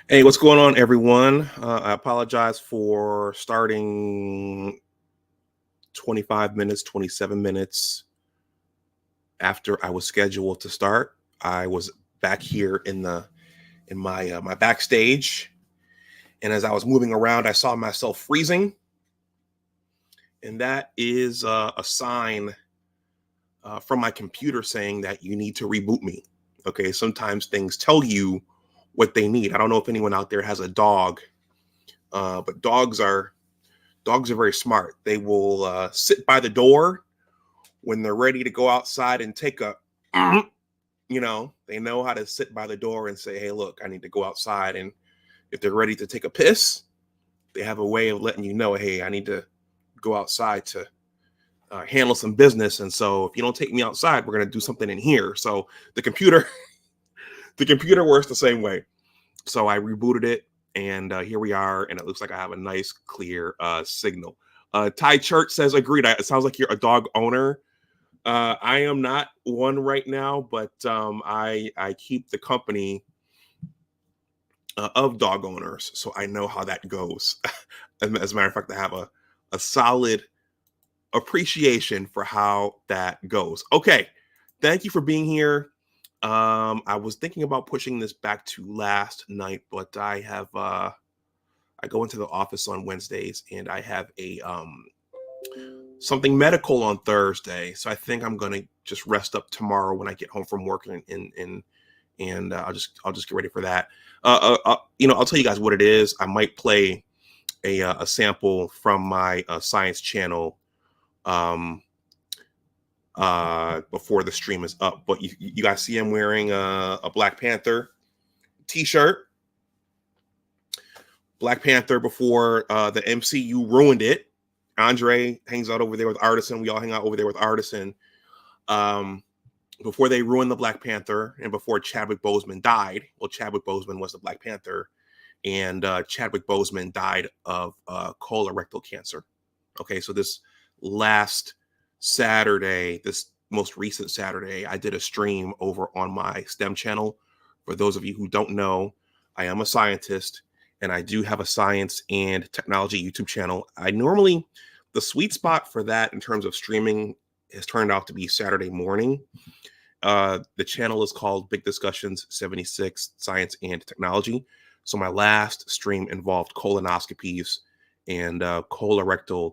Hey, what's going on, everyone? I apologize for starting 25 minutes, 27 minutes after I was scheduled to start. I was back here in my backstage, and as I was moving around, I saw myself freezing, and that is a sign from my computer saying that you need to reboot me. Okay, sometimes things tell you what they need. I don't know if anyone out there has a dog, but dogs are very smart. They will sit by the door when they're ready to go outside and take a, they know how to sit by the door and say, hey, look, I need to go outside. And if they're ready to take a piss, they have a way of letting you know, hey, I need to go outside to handle some business. And so if you don't take me outside, we're going to do something in here. So the computer, the computer works the same way. So I rebooted it, and here we are, and it looks like I have a nice, clear signal. Ty Church says, agreed. It sounds like you're a dog owner. I am not one right now, but I keep the company of dog owners, so I know how that goes. As a matter of fact, I have a solid appreciation for how that goes. Okay, thank you for being here. I was thinking about pushing this back to last night, but I go into the office on Wednesdays, and I have a something medical on Thursday. So I think I'm gonna just rest up tomorrow when I get home from work, and I'll just get ready for that. I'll tell you guys what it is. I might play a sample from my science channel before the stream is up. But you guys see I'm wearing a Black Panther t-shirt. Black Panther before the MCU ruined it. Andre hangs out over there with Artisan. We all hang out over there with Artisan. Before they ruined the Black Panther and before Chadwick Boseman died. Well, Chadwick Boseman was the Black Panther, and Chadwick Boseman died of colorectal cancer. Okay, so this last Saturday, this most recent Saturday, I did a stream over on my STEM channel. For those of you who don't know, I am a scientist, and I do have a science and technology YouTube channel. The sweet spot for that in terms of streaming has turned out to be Saturday morning. The channel is called Big Discussions 76 Science and Technology. So my last stream involved colonoscopies and colorectal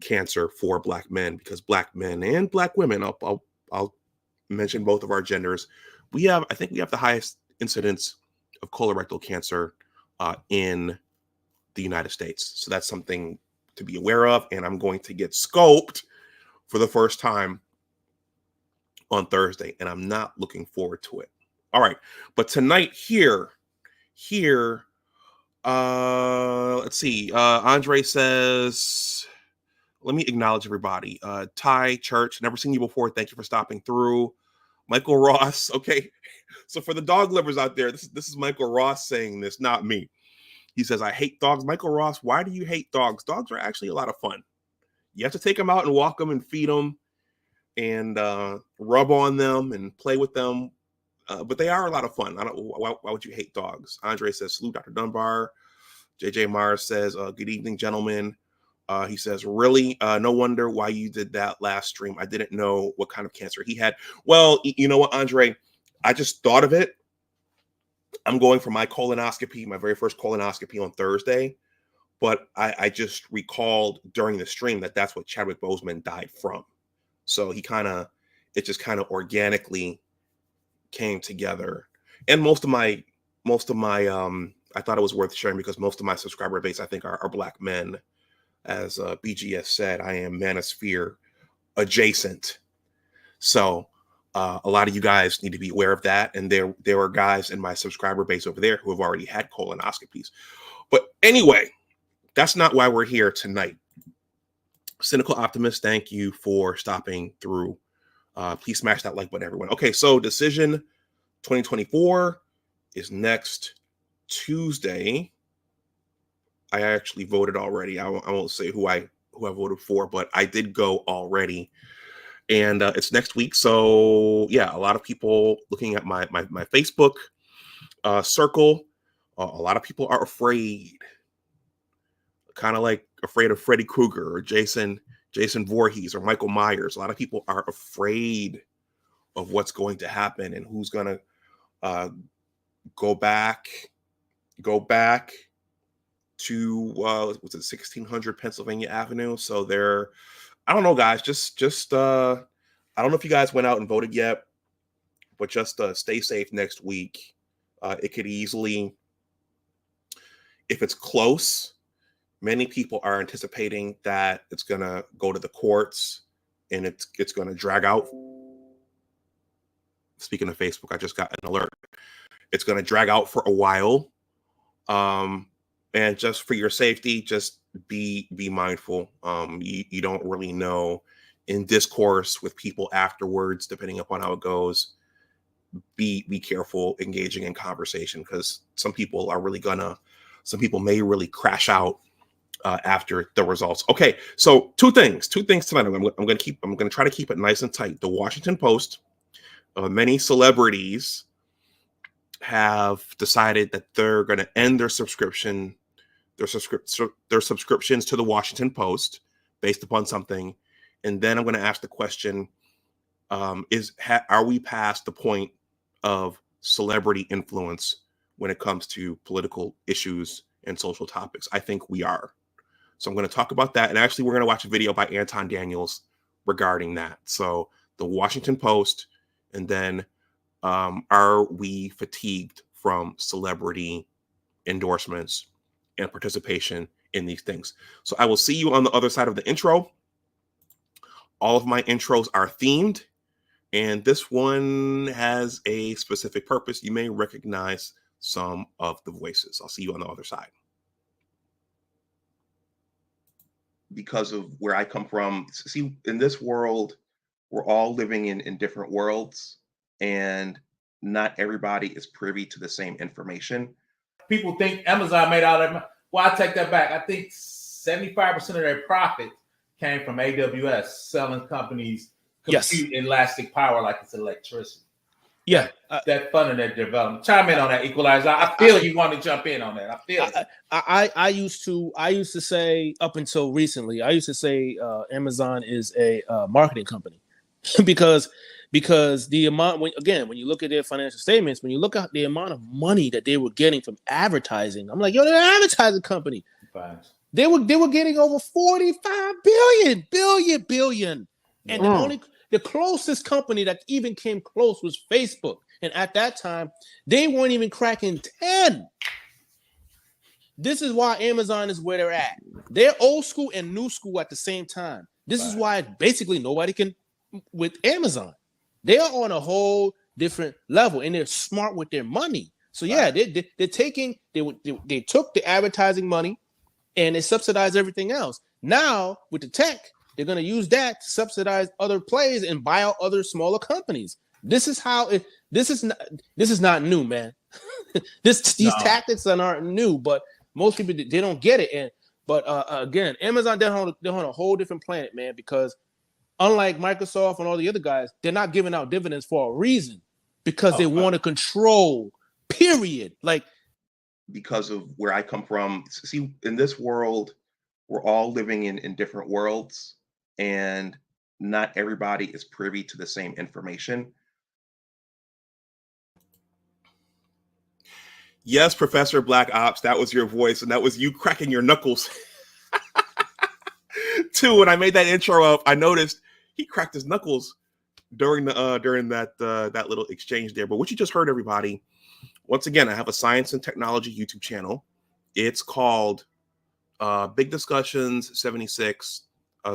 cancer for Black men, because Black men and Black women, I'll mention both of our genders. I think we have the highest incidence of colorectal cancer in the United States. So that's something to be aware of. And I'm going to get scoped for the first time on Thursday, and I'm not looking forward to it. All right. But tonight here, let's see. Andre says, let me acknowledge everybody. Ty Church, never seen you before. Thank you for stopping through. Michael Ross. Okay. So for the dog lovers out there, this is Michael Ross saying this, not me. He says, I hate dogs. Michael Ross, why do you hate dogs? Dogs are actually a lot of fun. You have to take them out and walk them and feed them and rub on them and play with them. But they are a lot of fun. Why would you hate dogs? Andre says, salute Dr. Dunbar. JJ Mars says, good evening, gentlemen. He says, really? No wonder why you did that last stream. I didn't know what kind of cancer he had. Well, you know what, Andre? I just thought of it. I'm going for my colonoscopy, my very first colonoscopy on Thursday. But I just recalled during the stream that that's what Chadwick Boseman died from. So it just kind of organically came together. And most of my, I thought it was worth sharing because most of my subscriber base, I think, are Black men. As BGS said, I am manosphere adjacent. So a lot of you guys need to be aware of that. And there are guys in my subscriber base over there who have already had colonoscopies. But anyway, that's not why we're here tonight. Cynical Optimist, thank you for stopping through. Please smash that like button, everyone. Okay, so Decision 2024 is next Tuesday. I actually voted already. I won't say who I voted for, but I did go already. And it's next week. So yeah, a lot of people looking at my Facebook circle A lot of people are afraid, kind of like afraid of Freddy Krueger or Jason Voorhees or Michael Myers. A lot of people are afraid of what's going to happen and who's going to uh, go back to was it 1600 Pennsylvania Avenue. So they're, I don't know, guys. Just I don't know if you guys went out and voted yet, but just stay safe next week. It could easily, if it's close, many people are anticipating that it's going to go to the courts and it's going to drag out. Speaking of Facebook, I just got an alert. It's going to drag out for a while. And just for your safety, just be mindful. You don't really know in discourse with people afterwards, depending upon how it goes. Be careful engaging in conversation, because some people may really crash out after the results. Okay, so two things tonight. I'm going to try to keep it nice and tight. The Washington Post, many celebrities have decided that they're going to end their subscriptions to the Washington Post based upon something. And then I'm going to ask the question, are we past the point of celebrity influence when it comes to political issues and social topics? I think we are. So I'm going to talk about that. And actually, we're going to watch a video by Anton Daniels regarding that. So the Washington Post, and then are we fatigued from celebrity endorsements and participation in these things? So I will see you on the other side of the intro. All of my intros are themed, and this one has a specific purpose. You may recognize some of the voices. I'll see you on the other side. Because of where I come from, see, in this world, we're all living in different worlds, and not everybody is privy to the same information. People think Amazon made all that money. Well, I take that back. I think 75% of their profit came from AWS, selling companies compute elastic power like it's electricity. Yeah. That funding that development. Chime in on that, Equalizer. I feel you want to jump in on that. I feel it. I used to say, up until recently, I used to say Amazon is a marketing company because the amount, when you look at their financial statements, when you look at the amount of money that they were getting from advertising, I'm like, yo, they're an advertising company. Thanks. They were getting over 45 billion. And the closest company that even came close was Facebook. And at that time, they weren't even cracking 10. This is why Amazon is where they're at. They're old school and new school at the same time. This is why basically nobody can with Amazon. They are on a whole different level, and they're smart with their money. So yeah, they took the advertising money and they subsidized everything else. Now with the tech, they're going to use that to subsidize other plays and buy out other smaller companies. This is not new, man. These tactics aren't new, but most people, they don't get it. But again, Amazon, they're on a whole different planet, man, because unlike Microsoft and all the other guys, they're not giving out dividends for a reason, because they want to control, period. Like, because of where I come from, see, in this world, we're all living in different worlds, and not everybody is privy to the same information. Yes, Professor Black Ops, that was your voice, and that was you cracking your knuckles. Too, when I made that intro up, I noticed he cracked his knuckles during that little exchange there. But what you just heard, everybody, once again, I have a science and technology YouTube channel. It's called Big Discussions 76,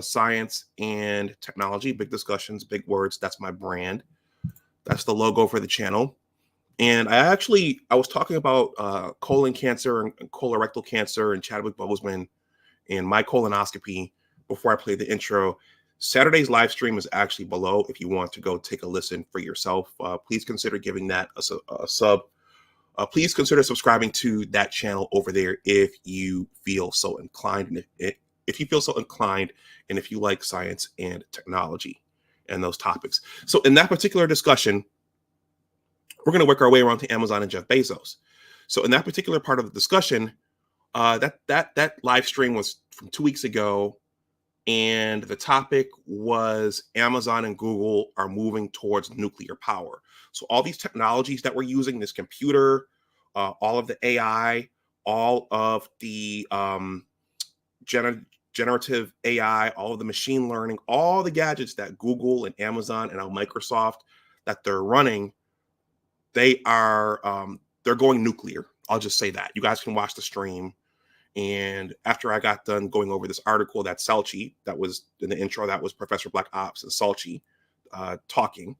Science and Technology. Big Discussions, big words. That's my brand. That's the logo for the channel. And I was talking about colon cancer and colorectal cancer and Chadwick Boseman and my colonoscopy before I played the intro. Saturday's live stream is actually below if you want to go take a listen for yourself. Please consider giving that a sub. Please consider subscribing to that channel over there if you feel so inclined. And if you feel so inclined, and if you like science and technology and those topics. So in that particular discussion, we're going to work our way around to Amazon and Jeff Bezos. So in that particular part of the discussion, that live stream was from 2 weeks ago, and the topic was Amazon and Google are moving towards nuclear power. So all these technologies that we're using, this computer, all of the AI, all of the generative AI, all of the machine learning, all the gadgets that Google and Amazon and now Microsoft that they're running, they're going nuclear. I'll just say that. You guys can watch the stream. And after I got done going over this article that Salchi, that was in the intro, that was Professor Black Ops and Salchi talking,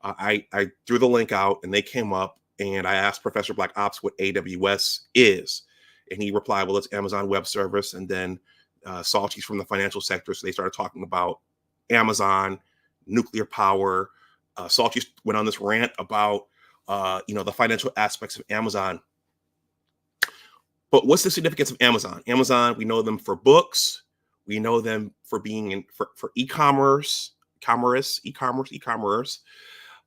I threw the link out and they came up, and I asked Professor Black Ops what AWS is. And he replied, well, it's Amazon Web Service. And then Salchi's from the financial sector. So they started talking about Amazon, nuclear power. Salchi went on this rant about, the financial aspects of Amazon. But what's the significance of Amazon? Amazon, we know them for books. We know them for being for e-commerce.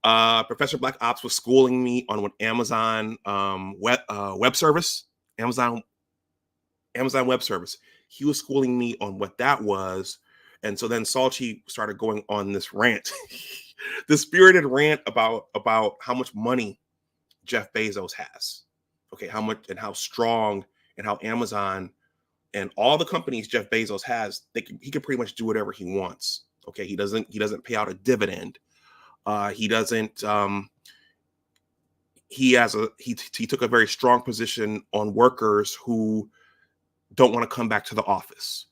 Professor Black Ops was schooling me on what Amazon Web Service, Amazon Web Service. He was schooling me on what that was. And so then Salchi started going on this rant, this spirited rant about how much money Jeff Bezos has. Okay, how much and how strong and how Amazon and all the companies Jeff Bezos has, he can pretty much do whatever he wants. Okay, he doesn't pay out a dividend. He doesn't. He took a very strong position on workers who don't want to come back to the office,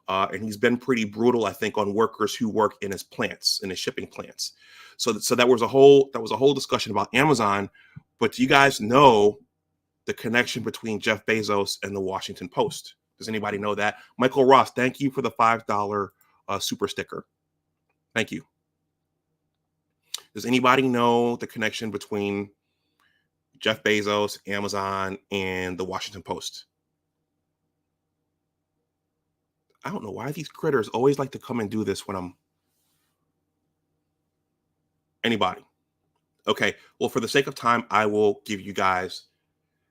and he's been pretty brutal, I think, on workers who work in his plants, in his shipping plants. So that was a whole discussion about Amazon. But do you guys know the connection between Jeff Bezos and the Washington Post? Does anybody know that? Michael Ross, thank you for the $5 super sticker. Thank you. Does anybody know the connection between Jeff Bezos, Amazon, and the Washington Post? I don't know why these critters always like to come and do this when I'm... Anybody? Okay, well, for the sake of time, I will give you guys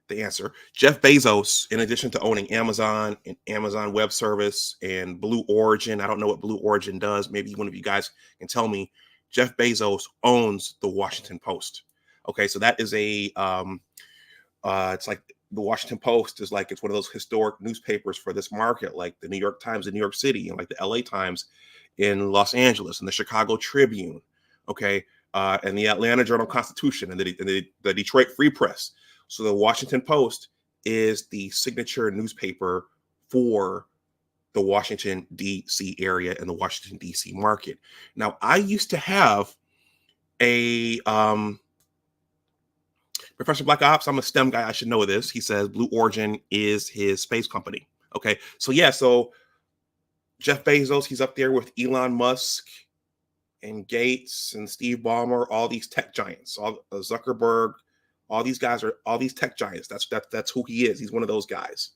the answer. Jeff Bezos, in addition to owning Amazon and Amazon Web Service and Blue Origin, I don't know what Blue Origin does. Maybe one of you guys can tell me. Jeff Bezos owns the Washington Post. Okay, so that is it's like the Washington Post is like, it's one of those historic newspapers for this market, like the New York Times in New York City and like the LA Times in Los Angeles and the Chicago Tribune. Okay, and the Atlanta Journal-Constitution and the Detroit Free Press. So the Washington Post is the signature newspaper for the Washington, D.C. area and the Washington, D.C. market. Now, I used to have a Professor Black Ops. I'm a STEM guy. I should know this. He says Blue Origin is his space company. Okay. So Jeff Bezos, he's up there with Elon Musk and Gates and Steve Ballmer, all these tech giants, all Zuckerberg. All these guys are all these tech giants. That's who he is. He's one of those guys.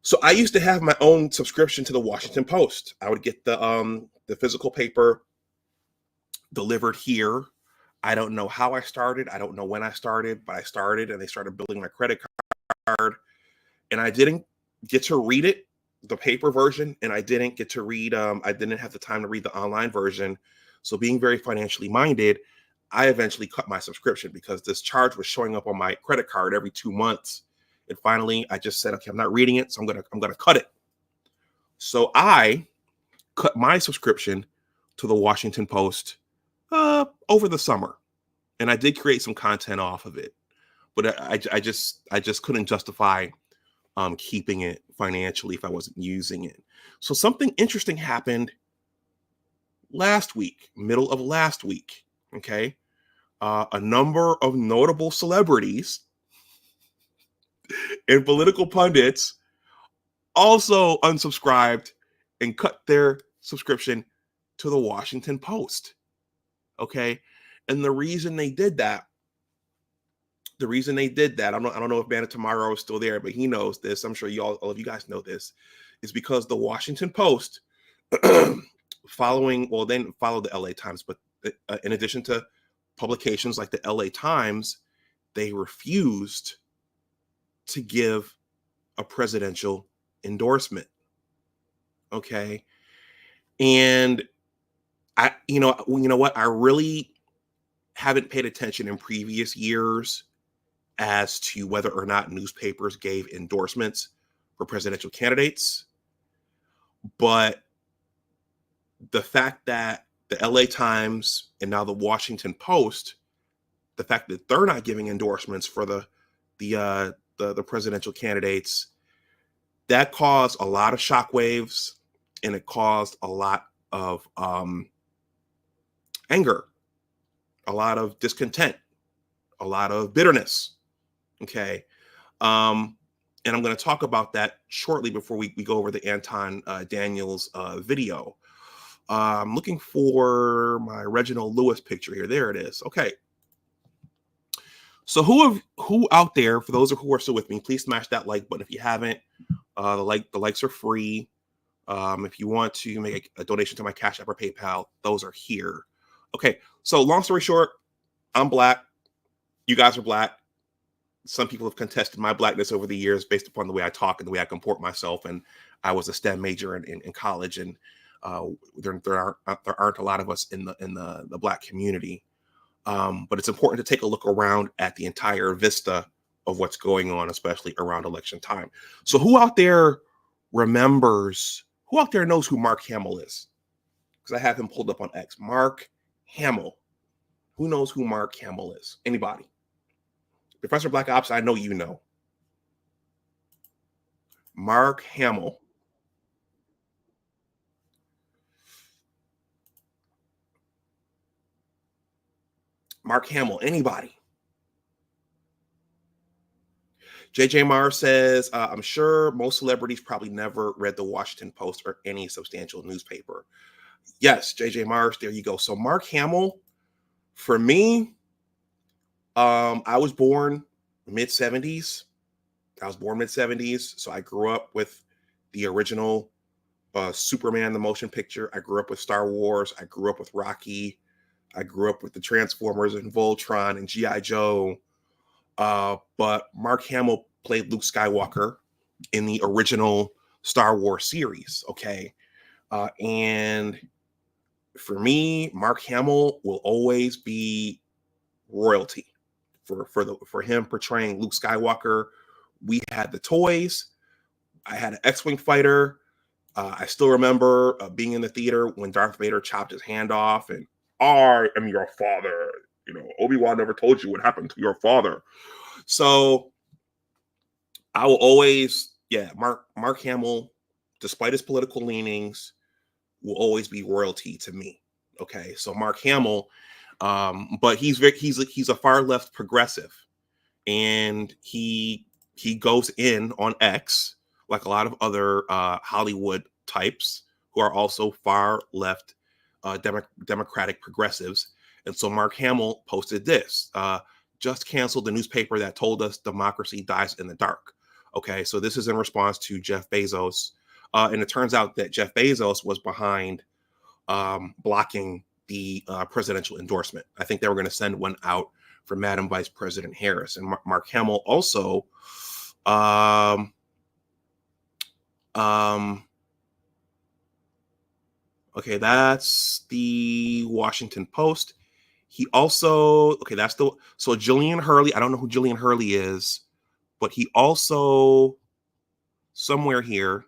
So I used to have my own subscription to the Washington Post. I would get the physical paper delivered here. I don't know how I started. I don't know when I started, but I started, and they started building my credit card. And I didn't get to read it, the paper version, and I didn't get to read. I didn't have the time to read the online version. So being very financially minded, I eventually cut my subscription because this charge was showing up on my credit card every 2 months. And finally, I just said, okay, I'm not reading it, so I'm gonna cut it. So I cut my subscription to the Washington Post over the summer, and I did create some content off of it, but I just couldn't justify keeping it financially if I wasn't using it. So something interesting happened last week, middle of last week. Okay. A number of notable celebrities and political pundits also unsubscribed and cut their subscription to the Washington Post. Okay. And the reason they did that, I don't know if Banner Tomorrow is still there, but he knows this. I'm sure all of you guys know this, is because the Washington Post, they didn't follow the LA Times, but in addition to publications like the LA Times, they refused to give a presidential endorsement. Okay. And you know what? I really haven't paid attention in previous years as to whether or not newspapers gave endorsements for presidential candidates. But the fact that the LA Times and now the Washington Post, the fact that they're not giving endorsements for the presidential candidates, that caused a lot of shockwaves, and it caused a lot of anger, a lot of discontent, a lot of bitterness. Okay. And I'm going to talk about that shortly before we go over the Anton Daniels video. I'm looking for my Reginald Lewis picture here. There it is. Okay. So who out there, for those who are still with me, please smash that like button. If you haven't, the likes are free. If you want to make a donation to my Cash App or PayPal, those are here. Okay. So long story short, I'm Black. You guys are Black. Some people have contested my Blackness over the years based upon the way I talk and the way I comport myself. And I was a STEM major in college, and there aren't a lot of us in the Black community. But it's important to take a look around at the entire vista of what's going on, especially around election time. So who out there knows who Mark Hamill is? Because I have him pulled up on X. Mark Hamill. Who knows who Mark Hamill is? Anybody? Professor Black Ops, I know you know. Mark Hamill. Mark Hamill, anybody? JJ Marr says, I'm sure most celebrities probably never read the Washington Post or any substantial newspaper. Yes, JJ Marr, there you go. So Mark Hamill, for me, I was born mid-70s. So I grew up with the original Superman, the motion picture. I grew up with Star Wars. I grew up with Rocky. I grew up with the Transformers and Voltron and G.I. Joe. But Mark Hamill played Luke Skywalker in the original Star Wars series. Okay. And for me, Mark Hamill will always be royalty for him portraying Luke Skywalker. We had the toys. I had an X-Wing fighter. I still remember being in the theater when Darth Vader chopped his hand off, and I am your father. You know, Obi-Wan never told you what happened to your father. So I will always, Mark Hamill, despite his political leanings, will always be royalty to me. Okay, so Mark Hamill, but he's a far left progressive, and he goes in on X like a lot of other Hollywood types who are also far left Democratic progressives. And so Mark Hamill posted this: just canceled the newspaper that told us democracy dies in the dark. Okay, so this is in response to Jeff Bezos. And it turns out that Jeff Bezos was behind blocking the presidential endorsement. I think they were going to send one out for Madam Vice President Harris. And Mark Hamill also okay, that's the Washington Post. He also, so Jillian Hurley, I don't know who Jillian Hurley is, but he also, somewhere here,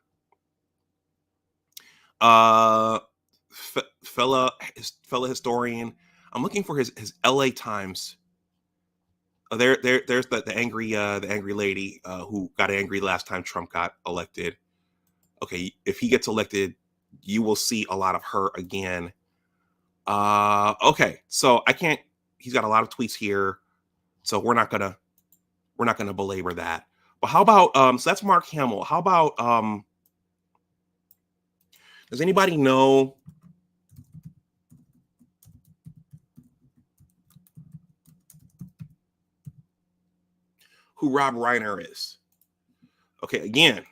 fella historian, I'm looking for his LA Times. There's the angry lady who got angry last time Trump got elected. Okay, if he gets elected, you will see a lot of her again. Okay, so he's got a lot of tweets here, so we're not gonna belabor that. But how about so that's Mark Hamill. How about does anybody know who Rob Reiner is? Okay, again,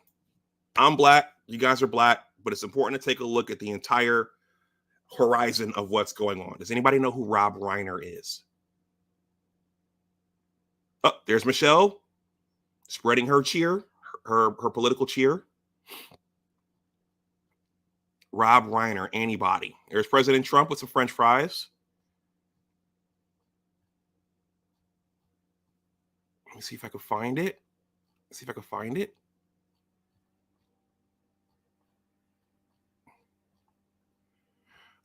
I'm Black, you guys are Black, but it's important to take a look at the entire horizon of what's going on. Does anybody know who Rob Reiner is? Oh, there's Michelle. spreading her cheer, her political cheer. Rob Reiner, antibody. There's President Trump with some French fries. Let me see if I can find it.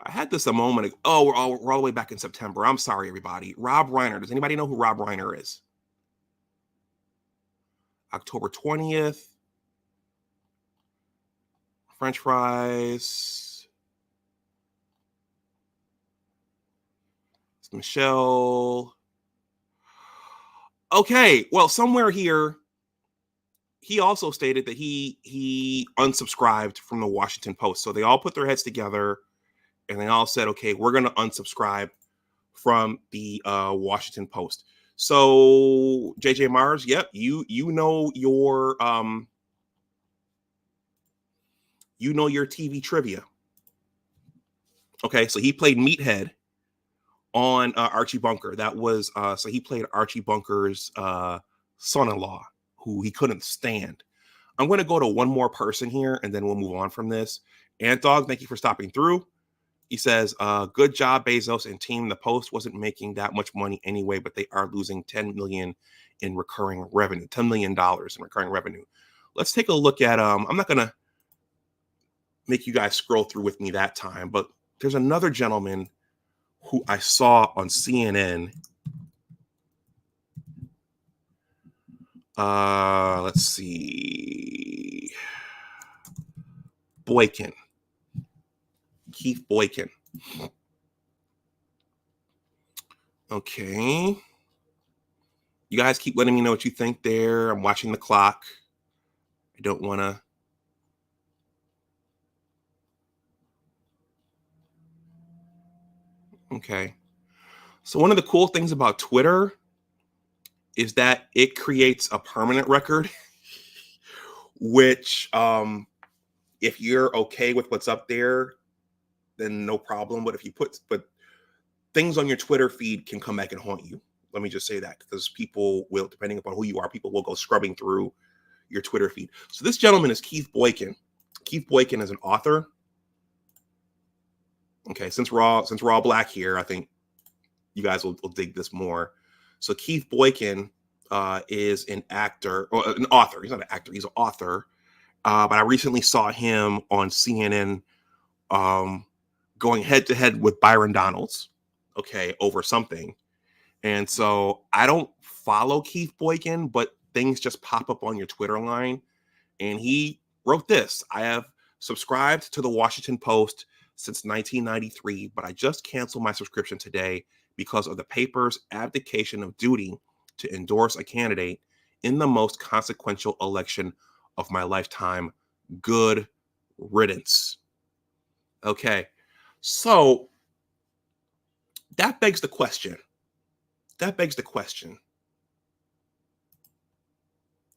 I had this a moment ago. Oh, we're all the way back in September. I'm sorry, everybody. Rob Reiner. Does anybody know who Rob Reiner is? October 20th. French fries. It's Michelle. Okay, well, somewhere here, he also stated that he unsubscribed from the Washington Post. So they all put their heads together and they all said, okay, we're going to unsubscribe from the Washington Post. So JJ Mars, yep, you know your TV trivia. Okay, so he played Meathead on Archie Bunker. That was so he played Archie Bunker's son-in-law, who he couldn't stand. I'm going to go to one more person here, and then we'll move on from this. Anton, thank you for stopping through. He says, good job, Bezos and team. The Post wasn't making that much money anyway, but they are losing $10 million in recurring revenue, $10 million in recurring revenue. Let's take a look at, I'm not going to make you guys scroll through with me that time, but there's another gentleman who I saw on CNN. Let's see. Boykin. Keith Boykin. Okay. You guys keep letting me know what you think there. I'm watching the clock. I don't want to. Okay. So one of the cool things about Twitter is that it creates a permanent record, which if you're okay with what's up there, then no problem. But if you put things on your Twitter feed can come back and haunt you. Let me just say that, because people will, depending upon who you are, people will go scrubbing through your Twitter feed. So this gentleman is Keith Boykin. Keith Boykin is an author. Okay, since we're all black here, I think you guys will dig this more. So Keith Boykin is an actor, or an author. He's not an actor, he's an author. But I recently saw him on CNN going head to head with Byron Donalds, okay, over something. And so I don't follow Keith Boykin, but things just pop up on your Twitter line. And he wrote this: I have subscribed to the Washington Post since 1993, but I just canceled my subscription today because of the paper's abdication of duty to endorse a candidate in the most consequential election of my lifetime. Good riddance. Okay, so that begs the question.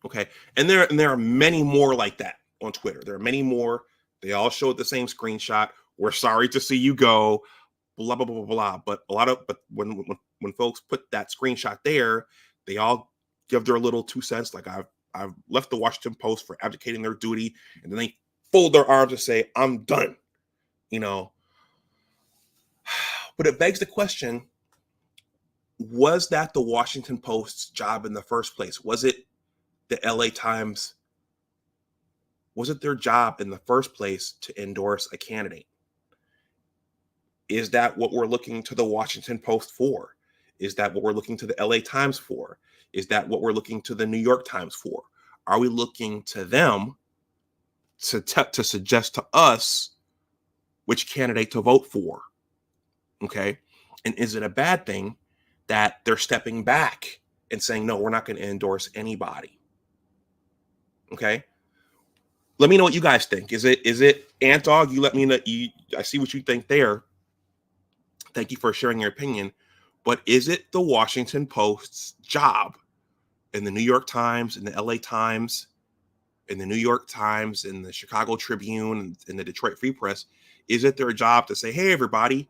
Okay, and there are many more like that on Twitter. There are many more. They all showed the same screenshot. We're sorry to see you go. Blah blah blah blah blah. But when folks put that screenshot there, they all give their little 2 cents. Like, I've left the Washington Post for abdicating their duty, and then they fold their arms and say, I'm done. You know. But it begs the question: was that the Washington Post's job in the first place? Was it the LA Times? Was it their job in the first place to endorse a candidate? Is that what we're looking to the Washington Post for? Is that what we're looking to the LA Times for? Is that what we're looking to the New York Times for? Are we looking to them to suggest to us which candidate to vote for? Okay. And is it a bad thing that they're stepping back and saying, no, we're not going to endorse anybody? Okay. Let me know what you guys think. Is it Anton? You let me know. I see what you think there. Thank you for sharing your opinion. But is it the Washington Post's job, in the New York Times, in the LA Times, in the New York Times, in the Chicago Tribune, in the Detroit Free Press, is it their job to say, hey, everybody,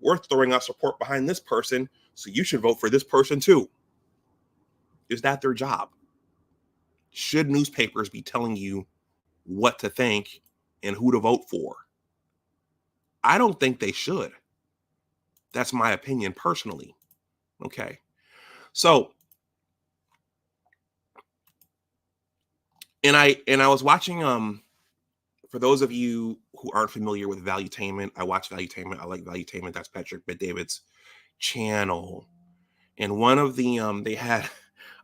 we're throwing out support behind this person, so you should vote for this person too? Is that their job? should newspapers be telling you what to think and who to vote for? I don't think they should. That's my opinion personally. Okay. So, and I was watching, for those of you who aren't familiar with Valuetainment, I watch Valuetainment. I like Valuetainment. That's Patrick Bet-David's channel. And one of the they had,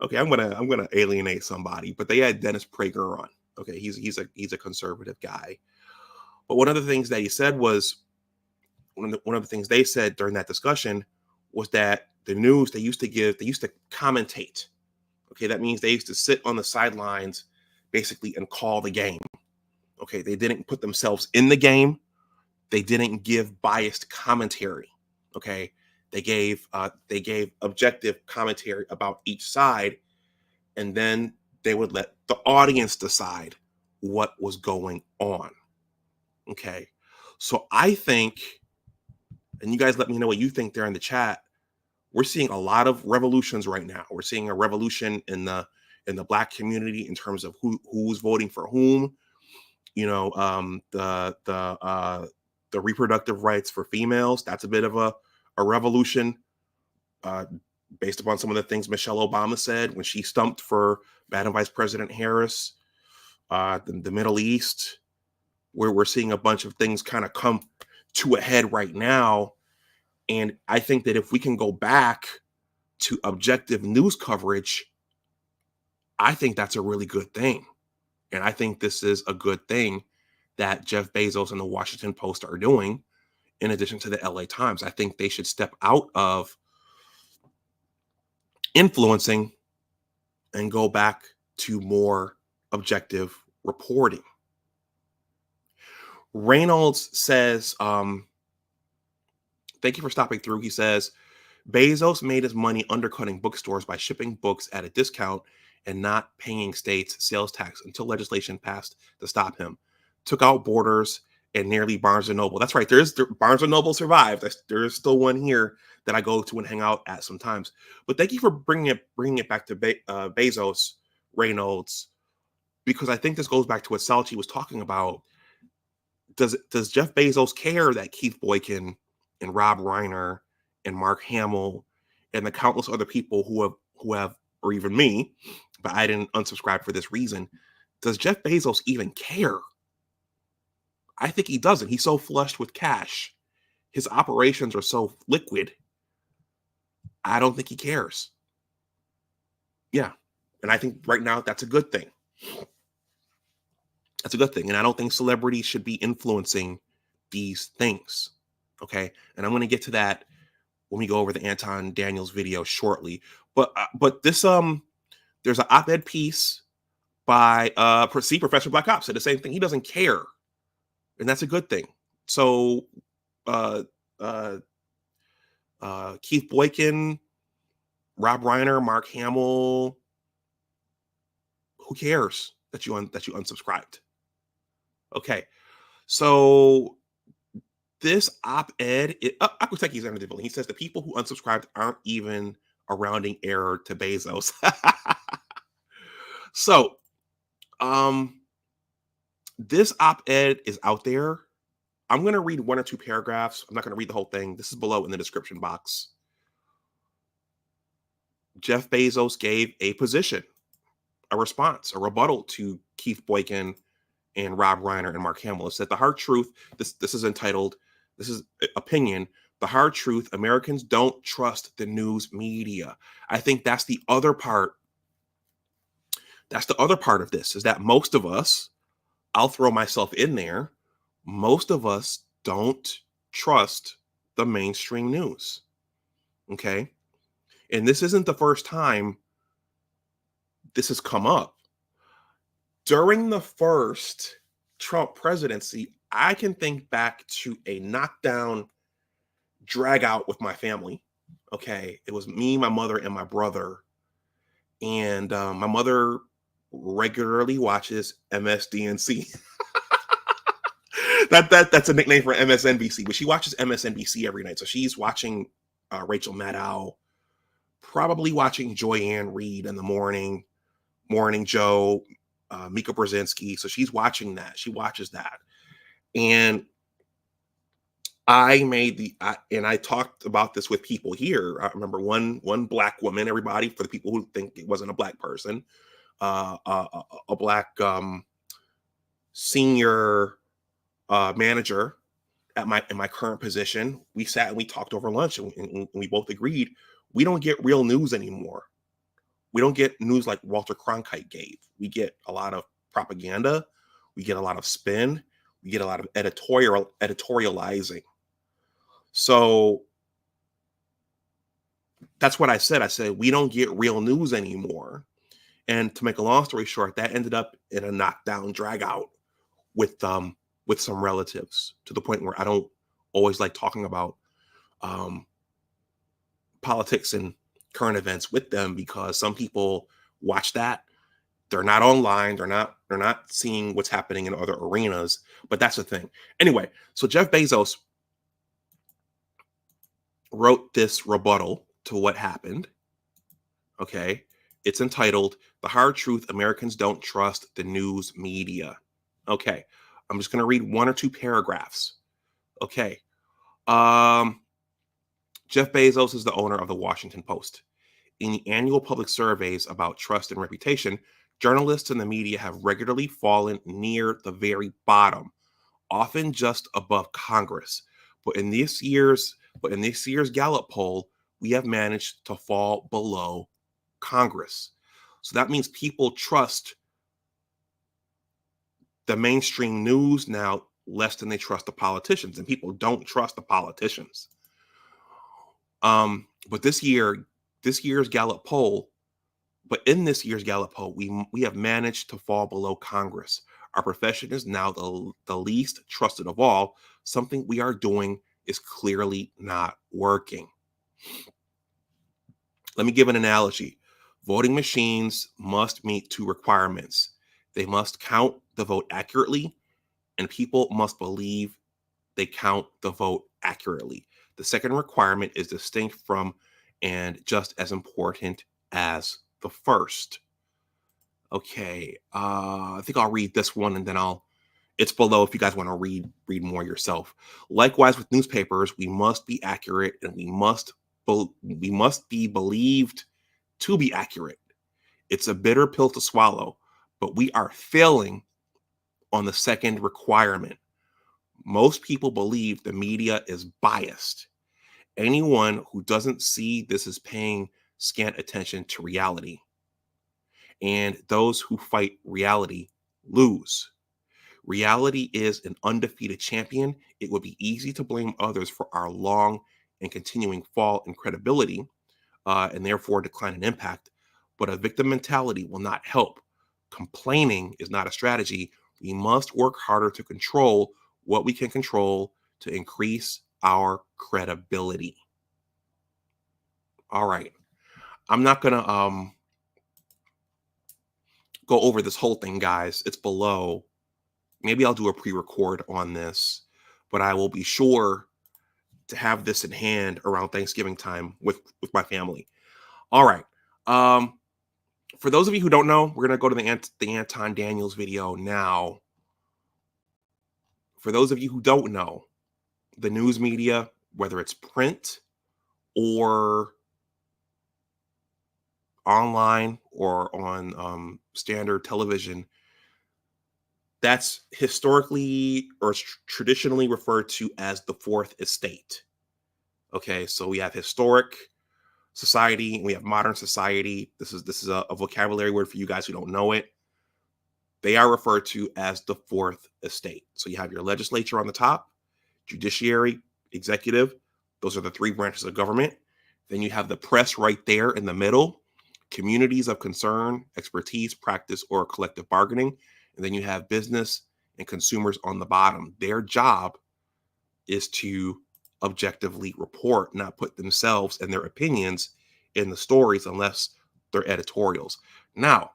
okay, I'm gonna alienate somebody, but they had Dennis Prager on. Okay, he's a conservative guy. But one of the things that he said was, one of the things they said during that discussion was that the news they used to commentate. Okay, that means they used to sit on the sidelines basically and call the game. Okay, they didn't put themselves in the game. They didn't give biased commentary. Okay, they gave objective commentary about each side, and then they would let the audience decide what was going on. Okay, so I think, and you guys let me know what you think there in the chat, we're seeing a lot of revolutions right now. We're seeing a revolution in the Black community in terms of who's voting for whom. You know, the reproductive rights for females, that's a bit of a revolution, based upon some of the things Michelle Obama said when she stumped for Madam Vice President Harris. The Middle East, where we're seeing a bunch of things kind of come to a head right now. And I think that if we can go back to objective news coverage, I think that's a really good thing. And I think this is a good thing that Jeff Bezos and the Washington Post are doing, in addition to the LA Times. I think they should step out of influencing and go back to more objective reporting. Reynolds says, thank you for stopping through. He says, Bezos made his money undercutting bookstores by shipping books at a discount and not paying states sales tax until legislation passed to stop him. Took out Borders and nearly Barnes & Noble. That's right. Barnes & Noble survived. There is still one here that I go to and hang out at sometimes. But thank you for bringing it back to Bezos, Reynolds, because I think this goes back to what Salchi was talking about. Does Jeff Bezos care that Keith Boykin and Rob Reiner and Mark Hamill and the countless other people who have, or even me, but I didn't unsubscribe for this reason? Does Jeff Bezos even care? I think he doesn't. He's so flushed with cash. His operations are so liquid. I don't think he cares. Yeah. And I think right now that's a good thing. That's a good thing. And I don't think celebrities should be influencing these things. Okay. And I'm going to get to that when we go over the Anton Daniels video shortly. But this, there's an op-ed piece by Professor Black Ops said the same thing. He doesn't care. And that's a good thing. So Keith Boykin, Rob Reiner, Mark Hamill, who cares that you unsubscribed? Okay, so this op-ed, Akuteki's under the building. He says the people who unsubscribed aren't even a rounding error to Bezos. So, this op-ed is out there. I'm going to read one or two paragraphs. I'm not going to read the whole thing. This is below in the description box. Jeff Bezos gave a position, a response, a rebuttal to Keith Boykin and Rob Reiner and Mark Hamill. It said the hard truth, this is entitled, this is opinion, the hard truth, Americans don't trust the news media. I think that's the other part. That's the other part of this, is that most of us, I'll throw myself in there, most of us don't trust the mainstream news. Okay? And this isn't the first time this has come up. During the first Trump presidency, I can think back to a knockdown, drag out with my family. Okay? It was me, my mother, and my brother. And my mother regularly watches MSDNC. That's a nickname for MSNBC, but she watches MSNBC every night. So she's watching Rachel Maddow, probably watching Joy Ann Reid in the morning. Morning Joe, Mika Brzezinski. So she's watching that. She watches that. And I talked about this with people here. I remember one black woman, everybody, for the people who think it wasn't a black person, a black senior manager in my current position. We sat and we talked over lunch, and we both agreed we don't get real news anymore. We don't get news like Walter Cronkite gave. We get a lot of propaganda. We get a lot of spin. We get a lot of editorializing. So that's what I said. I said, we don't get real news anymore. And to make a long story short, that ended up in a knockdown, drag out with some relatives, to the point where I don't always like talking about politics and current events with them, because some people watch that. They're not online. They're not seeing what's happening in other arenas. But that's the thing. Anyway, so Jeff Bezos wrote this rebuttal to what happened. Okay. It's entitled "The Hard Truth: Americans Don't Trust the News Media." Okay. I'm just going to read one or two paragraphs. Okay. Jeff Bezos is the owner of the Washington Post. In the annual public surveys about trust and reputation, journalists and the media have regularly fallen near the very bottom, often just above Congress. But in this year's Gallup poll, we have managed to fall below Congress. So that means people trust the mainstream news now less than they trust the politicians, and people don't trust the politicians. But in this year's Gallup poll, we have managed to fall below Congress. Our profession is now the least trusted of all. Something we are doing is clearly not working. Let me give an analogy. Voting machines must meet two requirements. They must count the vote accurately, and people must believe they count the vote accurately. The second requirement is distinct from and just as important as the first. Okay, I think I'll read this one, and then it's below if you guys want to read more yourself. Likewise, with newspapers, we must be accurate, and we must be believed to be accurate. It's a bitter pill to swallow, but we are failing on the second requirement. Most people believe the media is biased. Anyone who doesn't see this is paying scant attention to reality. And those who fight reality lose. Reality is an undefeated champion. It would be easy to blame others for our long and continuing fall in credibility, and therefore decline in impact. But a victim mentality will not help. Complaining is not a strategy. We must work harder to control what we can control to increase our credibility. All right. I'm not going to go over this whole thing, guys. It's below. Maybe I'll do a pre-record on this, but I will be sure to have this in hand around Thanksgiving time with my family. All right. For those of you who don't know, we're going to go to the Anton Daniels video now. For those of you who don't know, the news media, whether it's print or online or on standard television, that's historically or traditionally referred to as the fourth estate. Okay, so we have historic society and we have modern society. This is a vocabulary word for you guys who don't know it. They are referred to as the fourth estate. So you have your legislature on the top, judiciary, executive. Those are the three branches of government. Then you have the press right there in the middle, communities of concern, expertise, practice, or collective bargaining. And then you have business and consumers on the bottom. Their job is to objectively report, not put themselves and their opinions in the stories unless they're editorials. Now,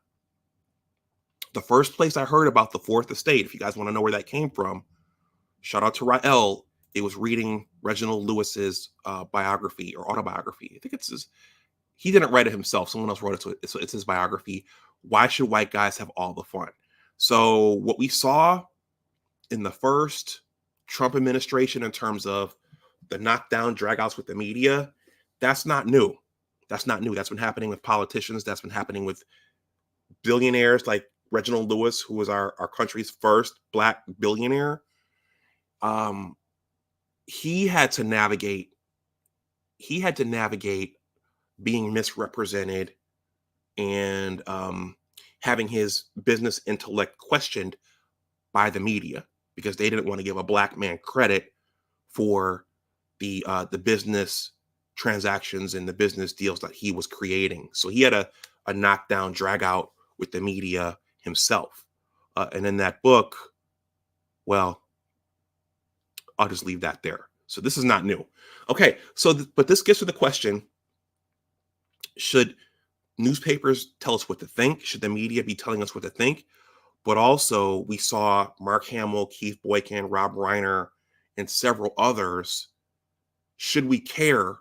the first place I heard about the fourth estate, if you guys want to know where that came from, shout out to Rael. It was reading Reginald Lewis's biography or autobiography. I think it's he didn't write it himself. Someone else wrote it, so it's his biography, why should white guys have all the fun? So what we saw in the first Trump administration in terms of the knockdown dragouts with the media, that's not new. That's not new. That's been happening with politicians. That's been happening with billionaires like Reginald Lewis, who was our country's first Black billionaire. He had to navigate being misrepresented and having his business intellect questioned by the media because they didn't want to give a Black man credit for the business transactions and the business deals that he was creating. So he had a knockdown, drag out with the media himself. And in that book, well, I'll just leave that there. So this is not new. Okay, so but this gets to the question, should newspapers tell us what to think? Should the media be telling us what to think? But also, we saw Mark Hamill, Keith Boykin, Rob Reiner, and several others. Should we care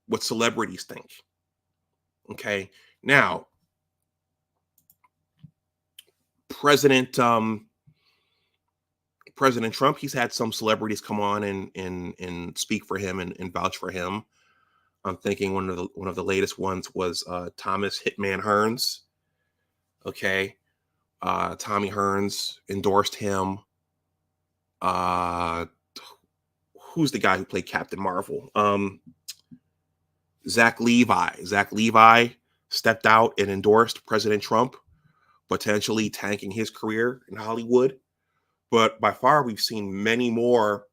what celebrities think? Okay, now, President Trump, he's had some celebrities come on and speak for him and vouch for him. I'm thinking one of the latest ones was Thomas Hitman Hearns. Okay, Tommy Hearns endorsed him. Who's the guy who played Captain Marvel? Zach Levi. Zach Levi stepped out and endorsed President Trump, potentially tanking his career in Hollywood. But by far, we've seen many more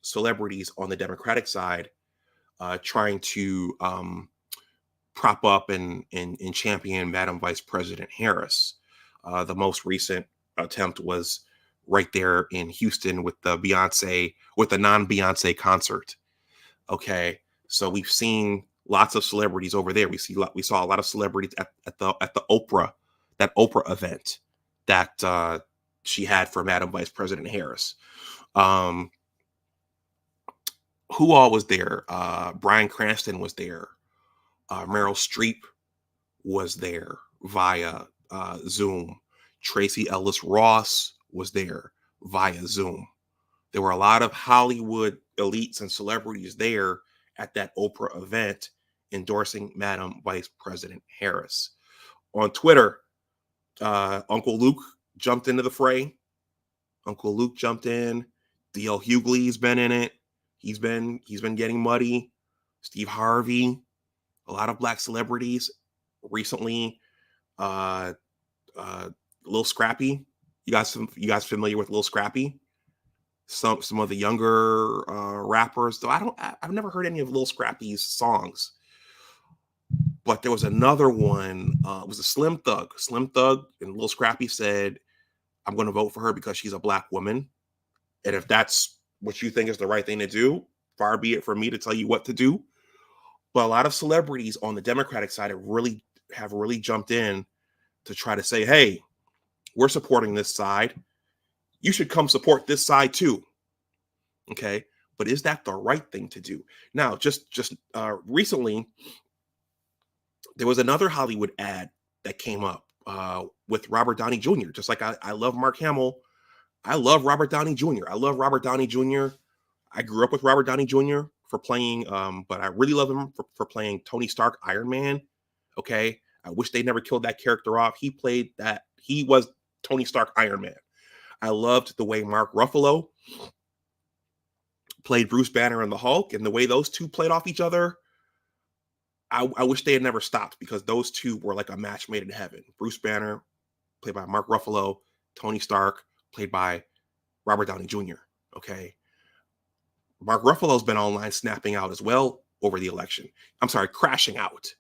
celebrities on the Democratic side trying to prop up and champion Madam Vice President Harris. The most recent attempt was right there in Houston with the non-Beyonce concert. Okay, so we've seen lots of celebrities over there. We saw a lot of celebrities at the Oprah event that she had for Madam Vice President Harris. Who all was there? Bryan Cranston was there. Meryl Streep was there via Zoom. Tracy Ellis Ross was there via Zoom. There were a lot of Hollywood elites and celebrities there at that Oprah event endorsing Madam Vice President Harris. On Twitter, Uncle Luke jumped into the fray. Uncle Luke jumped in. D.L. Hughley's been in it. He's been getting muddy. Steve Harvey, a lot of Black celebrities recently. Lil Scrappy. You guys familiar with Lil Scrappy? Some of the younger rappers. Though I've never heard any of Lil Scrappy's songs. But there was another one. It was a Slim Thug. Slim Thug and Lil Scrappy said, "I'm going to vote for her because she's a Black woman. And if that's what you think is the right thing to do, far be it for me to tell you what to do." But a lot of celebrities on the Democratic side have really jumped in to try to say, "Hey, we're supporting this side. You should come support this side too." Okay, but is that the right thing to do? Now, just recently, there was another Hollywood ad that came up with Robert Downey Jr. Just like I love Mark Hamill, I love Robert Downey Jr. I love Robert Downey Jr. I grew up with Robert Downey Jr. for playing, but I really love him for playing Tony Stark, Iron Man. Okay, I wish they never killed that character off. He was Tony Stark, Iron Man. I loved the way Mark Ruffalo played Bruce Banner and the Hulk, and the way those two played off each other. I wish they had never stopped, because those two were like a match made in heaven. Bruce Banner, played by Mark Ruffalo, Tony Stark, played by Robert Downey Jr. Okay. Mark Ruffalo's been online snapping out as well over the election. I'm sorry, crashing out.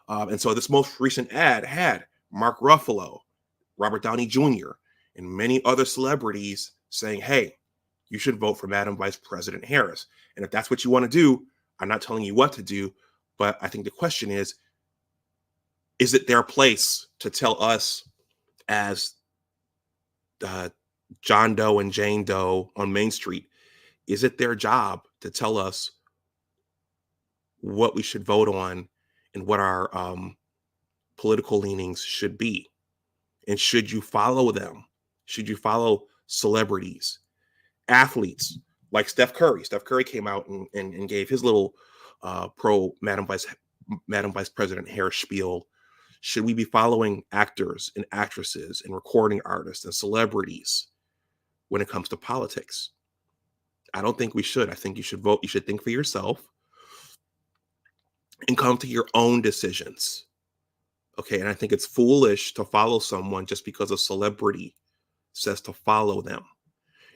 And so this most recent ad had Mark Ruffalo, Robert Downey Jr., and many other celebrities saying, "Hey, you should vote for Madam Vice President Harris." And if that's what you want to do, I'm not telling you what to do, but I think the question is it their place to tell us as John Doe and Jane Doe on Main Street, is it their job to tell us what we should vote on and what our political leanings should be? And should you follow them? Should you follow celebrities, athletes like Steph Curry? Steph Curry came out and gave his little pro Madam Vice President Harris spiel. Should we be following actors and actresses and recording artists and celebrities when it comes to politics? I don't think we should. I think you should vote. You should think for yourself and come to your own decisions. Okay. And I think it's foolish to follow someone just because a celebrity says to follow them.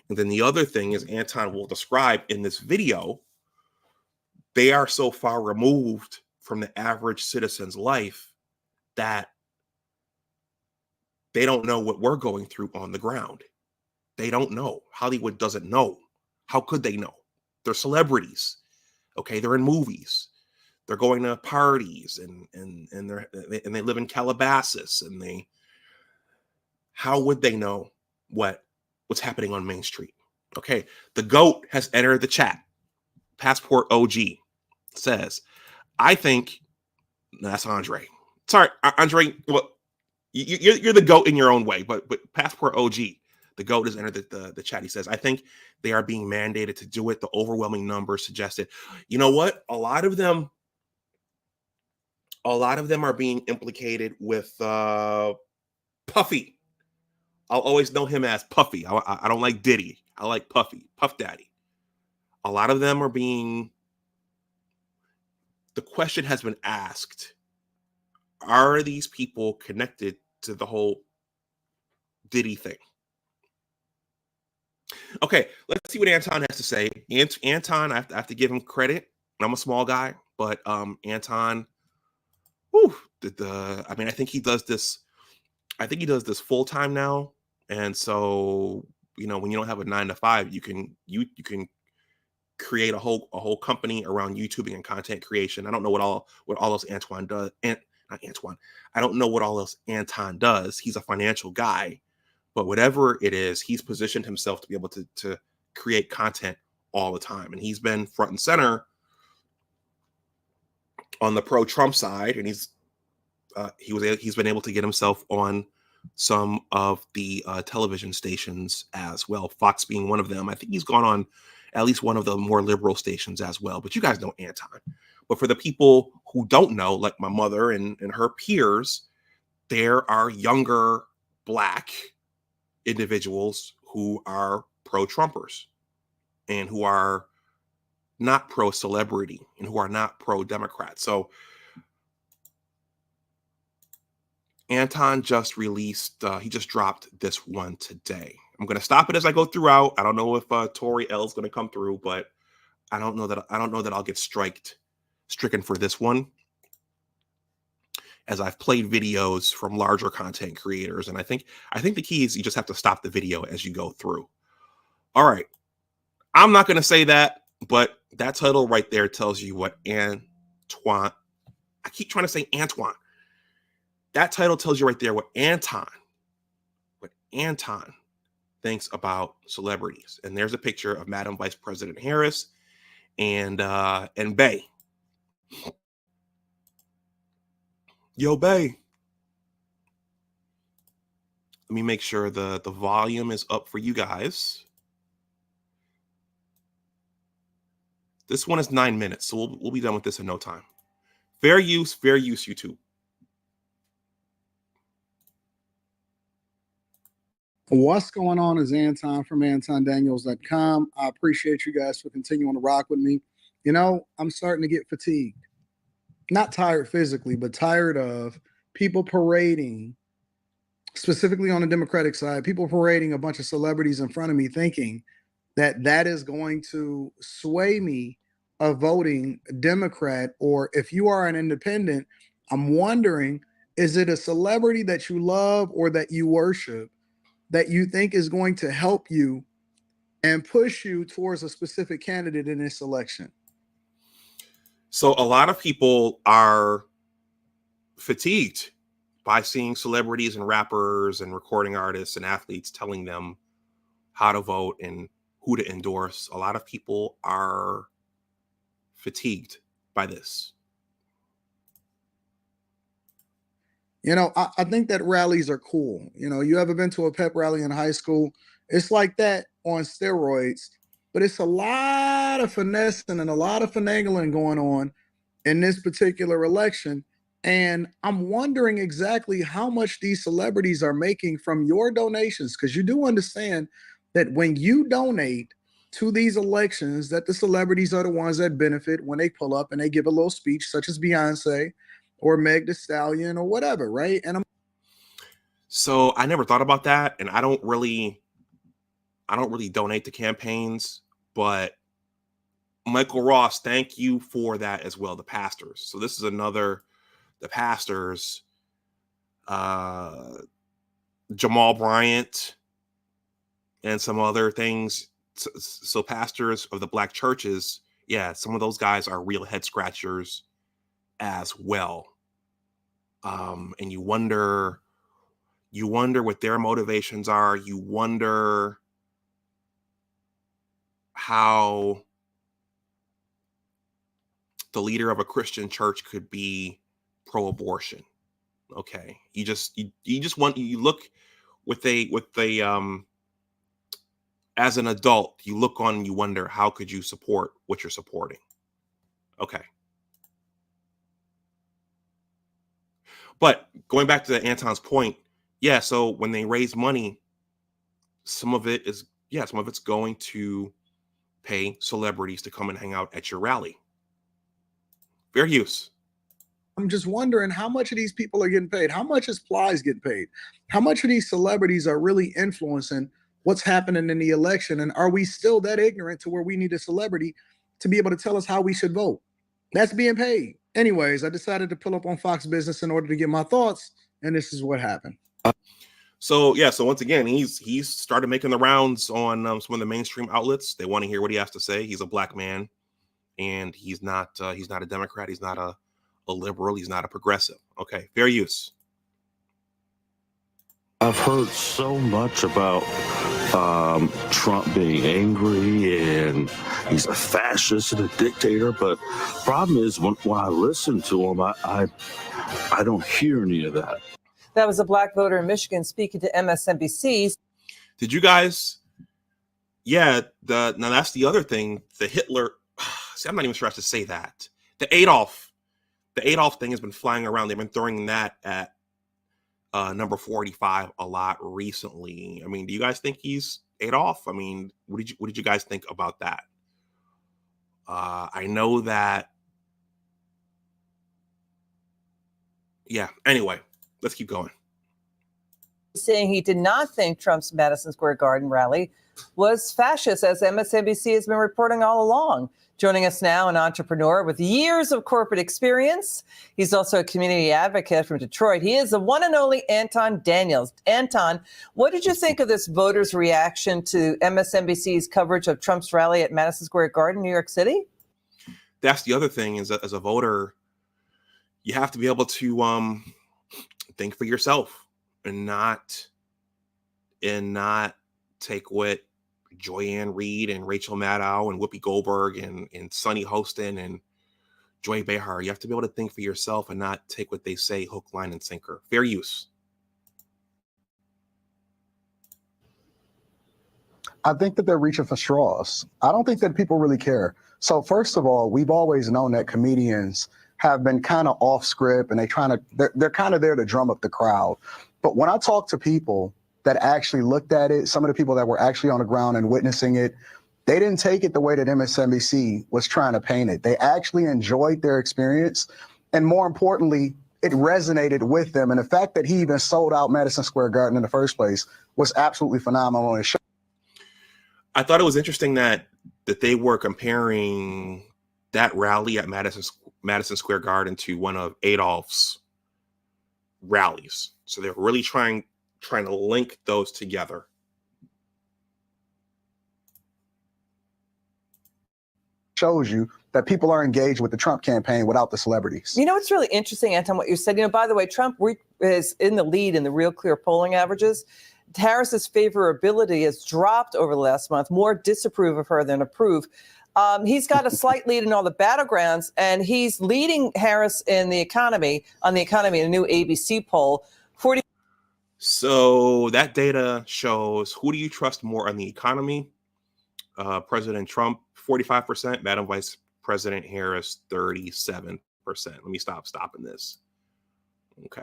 And then the other thing is, Anton will describe in this video, they are so far removed from the average citizen's life that they don't know what we're going through on the ground. They don't know. Hollywood doesn't know. How could they know? They're celebrities. Okay, they're in movies. They're going to parties and they live in Calabasas, and how would they know what's happening on Main Street? Okay, the GOAT has entered the chat. Passport OG says, I think that's Andre. Sorry, Andre. Well, you're the GOAT in your own way, but Passport OG, the GOAT, has entered the chat. He says, I think they are being mandated to do it. The overwhelming numbers suggested. You know what? A lot of them are being implicated with Puffy. I'll always know him as Puffy. I don't like Diddy. I like Puffy, Puff Daddy. A lot of them are being. The question has been asked: are these people connected to the whole Diddy thing? Okay, let's see what Anton has to say. Anton, I have to give him credit. I'm a small guy, but Anton, I mean, I think he does this. I think he does this full time now, and so when you don't have a 9 to 5, you can create a whole company around YouTubing and content creation. I don't know what all else Antoine does. And not Antoine. I don't know what all else Anton does. He's a financial guy, but whatever it is, he's positioned himself to be able to create content all the time, and he's been front and center on the pro-Trump side, and he's been able to get himself on some of the television stations as well, Fox being one of them. I think he's gone on at least one of the more liberal stations as well. But you guys know Anton. But for the people who don't know, like my mother and her peers, there are younger Black individuals who are pro-Trumpers and who are not pro-celebrity and who are not pro-Democrat. So Anton just released, he just dropped this one today. I'm going to stop it as I go throughout. I don't know if Tori L is going to come through, but I don't know that I'll get stricken for this one, as I've played videos from larger content creators. And I think the key is you just have to stop the video as you go through. All right. I'm not going to say that, but that title right there tells you what Antoine, I keep trying to say Antoine. That title tells you right there what Anton thinks about celebrities. And there's a picture of Madam Vice President Harris and Bay. Yo, Bay. Let me make sure the volume is up for you guys. This one is 9 minutes, so we'll be done with this in no time. Fair use, YouTube. What's going on is Anton from AntonDaniels.com. I appreciate you guys for continuing to rock with me. I'm starting to get fatigued. Not tired physically, but tired of people parading, specifically on the Democratic side, people parading a bunch of celebrities in front of me thinking that is going to sway me of voting Democrat. Or if you are an independent, I'm wondering, is it a celebrity that you love or that you worship that you think is going to help you and push you towards a specific candidate in this election? So a lot of people are fatigued by seeing celebrities and rappers and recording artists and athletes telling them how to vote and who to endorse. A lot of people are fatigued by this. You know, I think that rallies are cool. You know, you ever been to a pep rally in high school? It's like that on steroids, but it's a lot of finessing and a lot of finagling going on in this particular election. And I'm wondering exactly how much these celebrities are making from your donations, because you do understand that when you donate to these elections, that the celebrities are the ones that benefit when they pull up and they give a little speech, such as Beyonce or Meg Thee Stallion or whatever, right? And So I never thought about that, and I don't really donate to campaigns, but Michael Ross, thank you for that as well. The pastors. So this is the pastors, Jamal Bryant, and some other things. So pastors of the black churches, yeah, some of those guys are real head scratchers as well. And you wonder what their motivations are. You wonder how the leader of a Christian church could be pro-abortion. Okay. You look with a as an adult, you look on and you wonder, how could you support what you're supporting? Okay. But going back to Anton's point, yeah, so when they raise money, some of it's going to pay celebrities to come and hang out at your rally. Fair use. I'm just wondering how much of these people are getting paid. How much is Plies getting paid? How much of these celebrities are really influencing what's happening in the election? And are we still that ignorant to where we need a celebrity to be able to tell us how we should vote? That's being paid. Anyways, I decided to pull up on Fox Business in order to get my thoughts, and this is what happened. So once again, he's started making the rounds on some of the mainstream outlets. They want to hear what he has to say. He's a black man, and he's not a Democrat. He's not a liberal. He's not a progressive. Okay, fair use. I've heard so much about Trump being angry and he's a fascist and a dictator, but problem is when I listen to him, I don't hear any of that. That was a black voter in Michigan speaking to MSNBC. Did you guys? Yeah, now that's the other thing. The Hitler. See, I'm not even sure I have to say that. The Adolf thing has been flying around. They've been throwing that at number 45 a lot recently. I mean, do you guys think he's Adolf? I mean, what did you guys think about that? I know that. Yeah. Anyway, let's keep going. Saying he did not think Trump's Madison Square Garden rally was fascist, as MSNBC has been reporting all along. Joining us now, an entrepreneur with years of corporate experience. He's also a community advocate from Detroit. He is the one and only Anton Daniels. Anton, what did you think of this voters' reaction to MSNBC's coverage of Trump's rally at Madison Square Garden, New York City? That's the other thing, is that as a voter, you have to be able to think for yourself and not take what Joyanne Reed and Rachel Maddow and Whoopi Goldberg and Sonny Hostin and Joy Behar. You have to be able to think for yourself and not take what they say hook, line, and sinker. Fair use. I think that they're reaching for straws. I don't think that people really care. So first of all, we've always known that comedians have been kind of off script and they're kind of there to drum up the crowd. But when I talk to people that actually looked at it, some of the people that were actually on the ground and witnessing it, they didn't take it the way that MSNBC was trying to paint it. They actually enjoyed their experience. And more importantly, it resonated with them. And the fact that he even sold out Madison Square Garden in the first place was absolutely phenomenal. I thought it was interesting that they were comparing that rally at Madison Square Garden to one of Adolf's rallies. So they're really trying to link those together. Shows you that people are engaged with the Trump campaign without the celebrities. You know, it's really interesting, Anton, what you said. You know, by the way, Trump is in the lead in the Real Clear polling averages. Harris's favorability has dropped over the last month. More disapprove of her than approve. He's got a slight lead in all the battlegrounds, and he's leading Harris in the economy, in a new ABC poll. So that data shows, who do you trust more on the economy? President Trump, 45%, Madam Vice President Harris, 37%. Let me stopping this. Okay.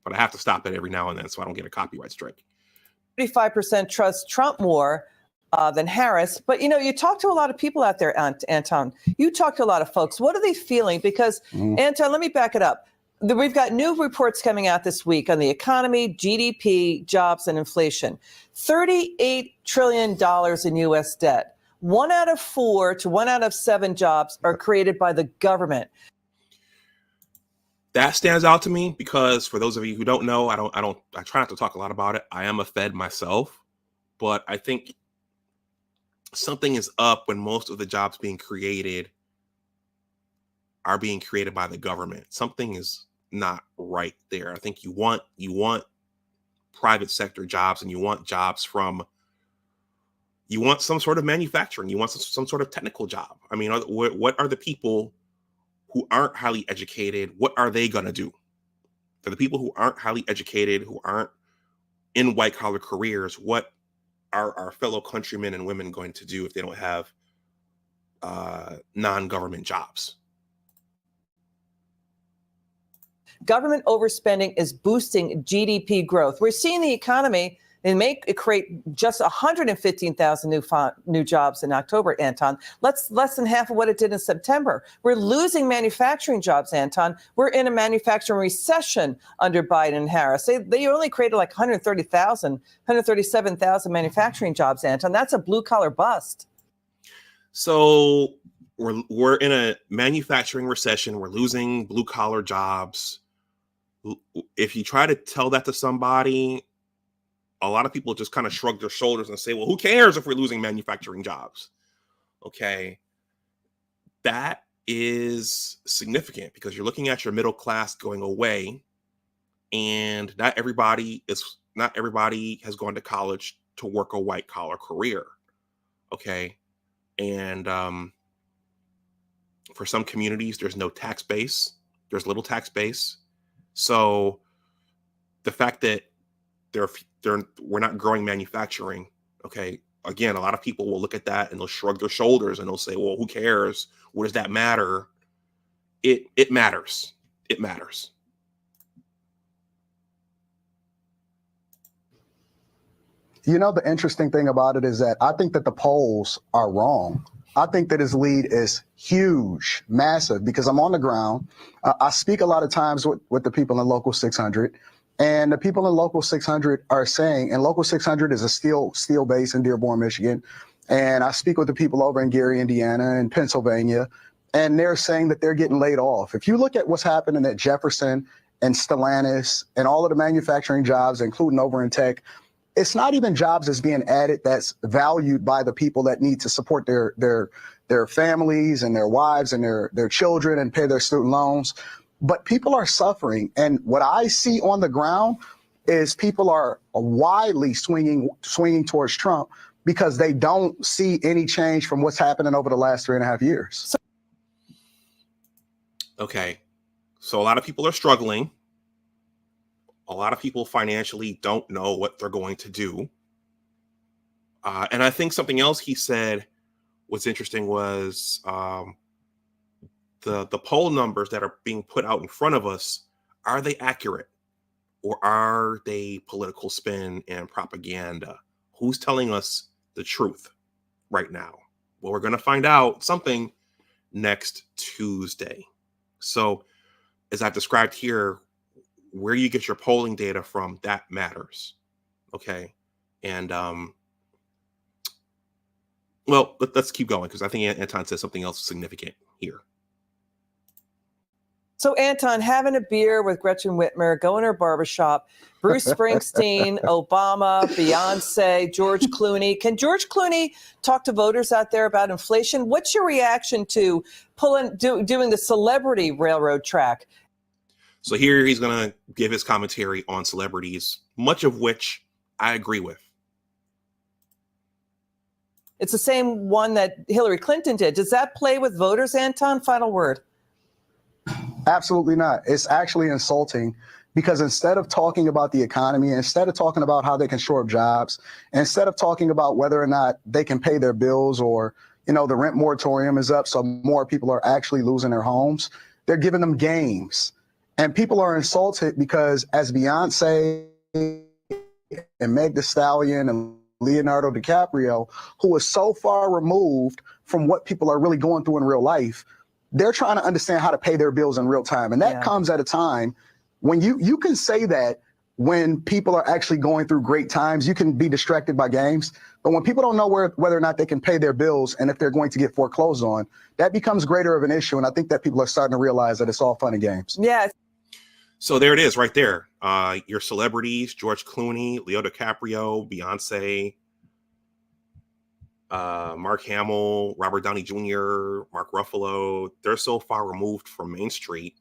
But I have to stop it every now and then so I don't get a copyright strike. 45% trust Trump more than Harris. But, you talk to a lot of people out there, Anton. You talk to a lot of folks. What are they feeling? Because, Anton, let me back it up. We've got new reports coming out this week on the economy, GDP, jobs, and inflation. $38 trillion in U.S. debt. 1 out of 4 to 1 out of 7 jobs are created by the government. That stands out to me because, for those of you who don't know, I try not to talk a lot about it. I am a Fed myself, but I think something is up when most of the jobs being created are being created by the government. Something is not right there. I think you want private sector jobs, and you want some sort of manufacturing. You want some sort of technical job. I mean, what are the people who aren't highly educated, what are they going to do? For the people who aren't highly educated, who aren't in white collar careers, what are our fellow countrymen and women going to do if they don't have non-government jobs? Government overspending is boosting GDP growth. We're seeing the economy create just 115,000 new jobs in October, Anton. Less than half of what it did in September. We're losing manufacturing jobs, Anton. We're in a manufacturing recession under Biden and Harris. They only created like 137,000 manufacturing jobs, Anton. That's a blue-collar bust. So we're in a manufacturing recession. We're losing blue-collar jobs. If you try to tell that to somebody, a lot of people just kind of shrug their shoulders and say, well, who cares if we're losing manufacturing jobs? Okay. That is significant because you're looking at your middle class going away, and not everybody has gone to college to work a white collar career. Okay. And for some communities, there's no tax base. There's little tax base. So the fact that we're not growing manufacturing. Okay. Again, a lot of people will look at that and they'll shrug their shoulders and they'll say, well, who cares? What does that matter? It matters. It matters. The interesting thing about it is that I think that the polls are wrong. I think that his lead is huge, massive, because I'm on the ground. I speak a lot of times with the people in Local 600. And the people in Local 600 are saying, and Local 600 is a steel base in Dearborn, Michigan. And I speak with the people over in Gary, Indiana, and Pennsylvania, and they're saying that they're getting laid off. If you look at what's happening at Jefferson and Stellantis and all of the manufacturing jobs, including over in tech, it's not even jobs that's being added that's valued by the people that need to support their families and their wives and their children and pay their student loans. But people are suffering. And what I see on the ground is people are widely swinging towards Trump because they don't see any change from what's happening over the last 3.5 years. Okay. So a lot of people are struggling. A lot of people financially don't know what they're going to do. And I think something else he said was interesting was the poll numbers that are being put out in front of us, are they accurate? Or are they political spin and propaganda? Who's telling us the truth right now? Well, we're going to find out something next Tuesday. So as I've described here, where you get your polling data from, that matters. Okay. And well, let's keep going because I think Anton says something else significant here. So, Anton, having a beer with Gretchen Whitmer, going to her barbershop, Bruce Springsteen, Obama, Beyonce, George Clooney. Can George Clooney talk to voters out there about inflation? What's your reaction to doing the celebrity railroad track? So here he's going to give his commentary on celebrities, much of which I agree with. It's the same one that Hillary Clinton did. Does that play with voters, Anton? Final word. Absolutely not. It's actually insulting because instead of talking about the economy, instead of talking about how they can shore up jobs, instead of talking about whether or not they can pay their bills or, the rent moratorium is up, so more people are actually losing their homes, they're giving them games. And people are insulted because as Beyonce and Meg Thee Stallion and Leonardo DiCaprio, who is so far removed from what people are really going through in real life, they're trying to understand how to pay their bills in real time. And that comes at a time when you can say that when people are actually going through great times, you can be distracted by games. But when people don't know whether or not they can pay their bills and if they're going to get foreclosed on, that becomes greater of an issue. And I think that people are starting to realize that it's all fun and games. Yeah. So there it is right there. Your celebrities, George Clooney, Leo DiCaprio, Beyonce, Mark Hamill, Robert Downey Jr., Mark Ruffalo, they're so far removed from Main Street.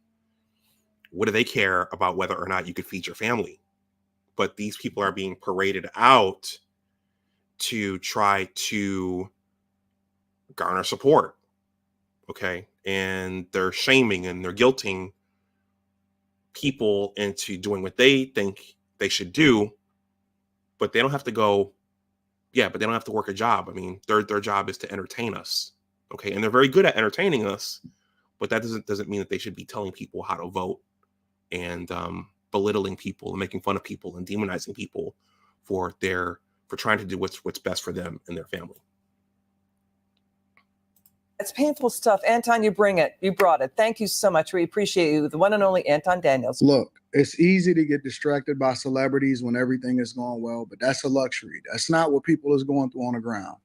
What do they care about whether or not you could feed your family? But these people are being paraded out to try to garner support. Okay. And they're shaming and they're guilting people into doing what they think they should do, but they don't have to go. Yeah, but they don't have to work a job. I mean, their job is to entertain us. Okay. And they're very good at entertaining us, but that doesn't mean that they should be telling people how to vote and belittling people and making fun of people and demonizing people for trying to do what's best for them and their family. It's painful stuff. Anton, you bring it. You brought it. Thank you so much. We appreciate you. The one and only Anton Daniels. Look, it's easy to get distracted by celebrities when everything is going well, but that's a luxury. That's not what people is going through on the ground.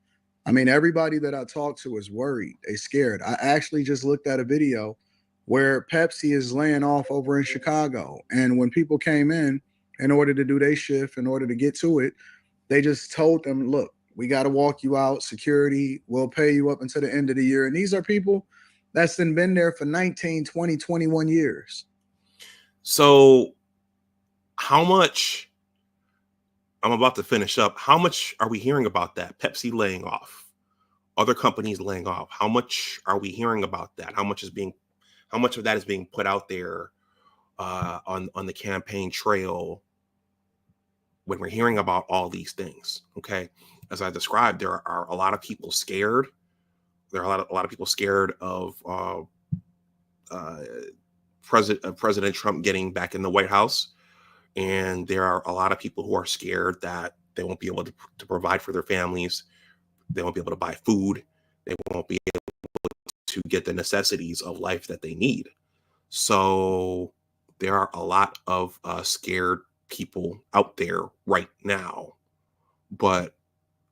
I mean, everybody that I talk to is worried. They're scared. I actually just looked at a video where Pepsi is laying off over in Chicago. And when people came in order to do their shift, in order to get to it, they just told them, look, we got to walk you out. Security will pay you up until the end of the year. And these are people that's been there for 19, 20, 21 years. So how much, I'm about to finish up, how much are we hearing about that? Pepsi laying off, other companies laying off. How much are we hearing about that? How much of that is being put out there on the campaign trail when we're hearing about all these things? Okay. As I described, there are a lot of people scared. There are a lot of people scared of President Trump getting back in the White House. And there are a lot of people who are scared that they won't be able to provide for their families. They won't be able to buy food. They won't be able to get the necessities of life that they need. So there are a lot of scared people out there right now. But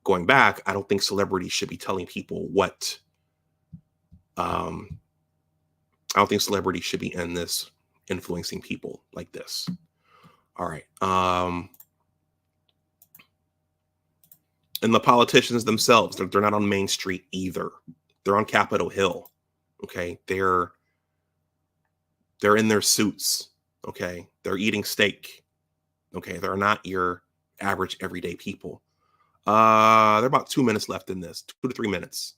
going back, I don't think celebrities should be telling people what. I don't think celebrities should be in this influencing people like this. All right. And the politicians themselves, they're not on Main Street either. They're on Capitol Hill. Okay. They're in their suits. Okay. They're eating steak. Okay. They're not your average everyday people. There are about 2 minutes left in this, 2 to 3 minutes.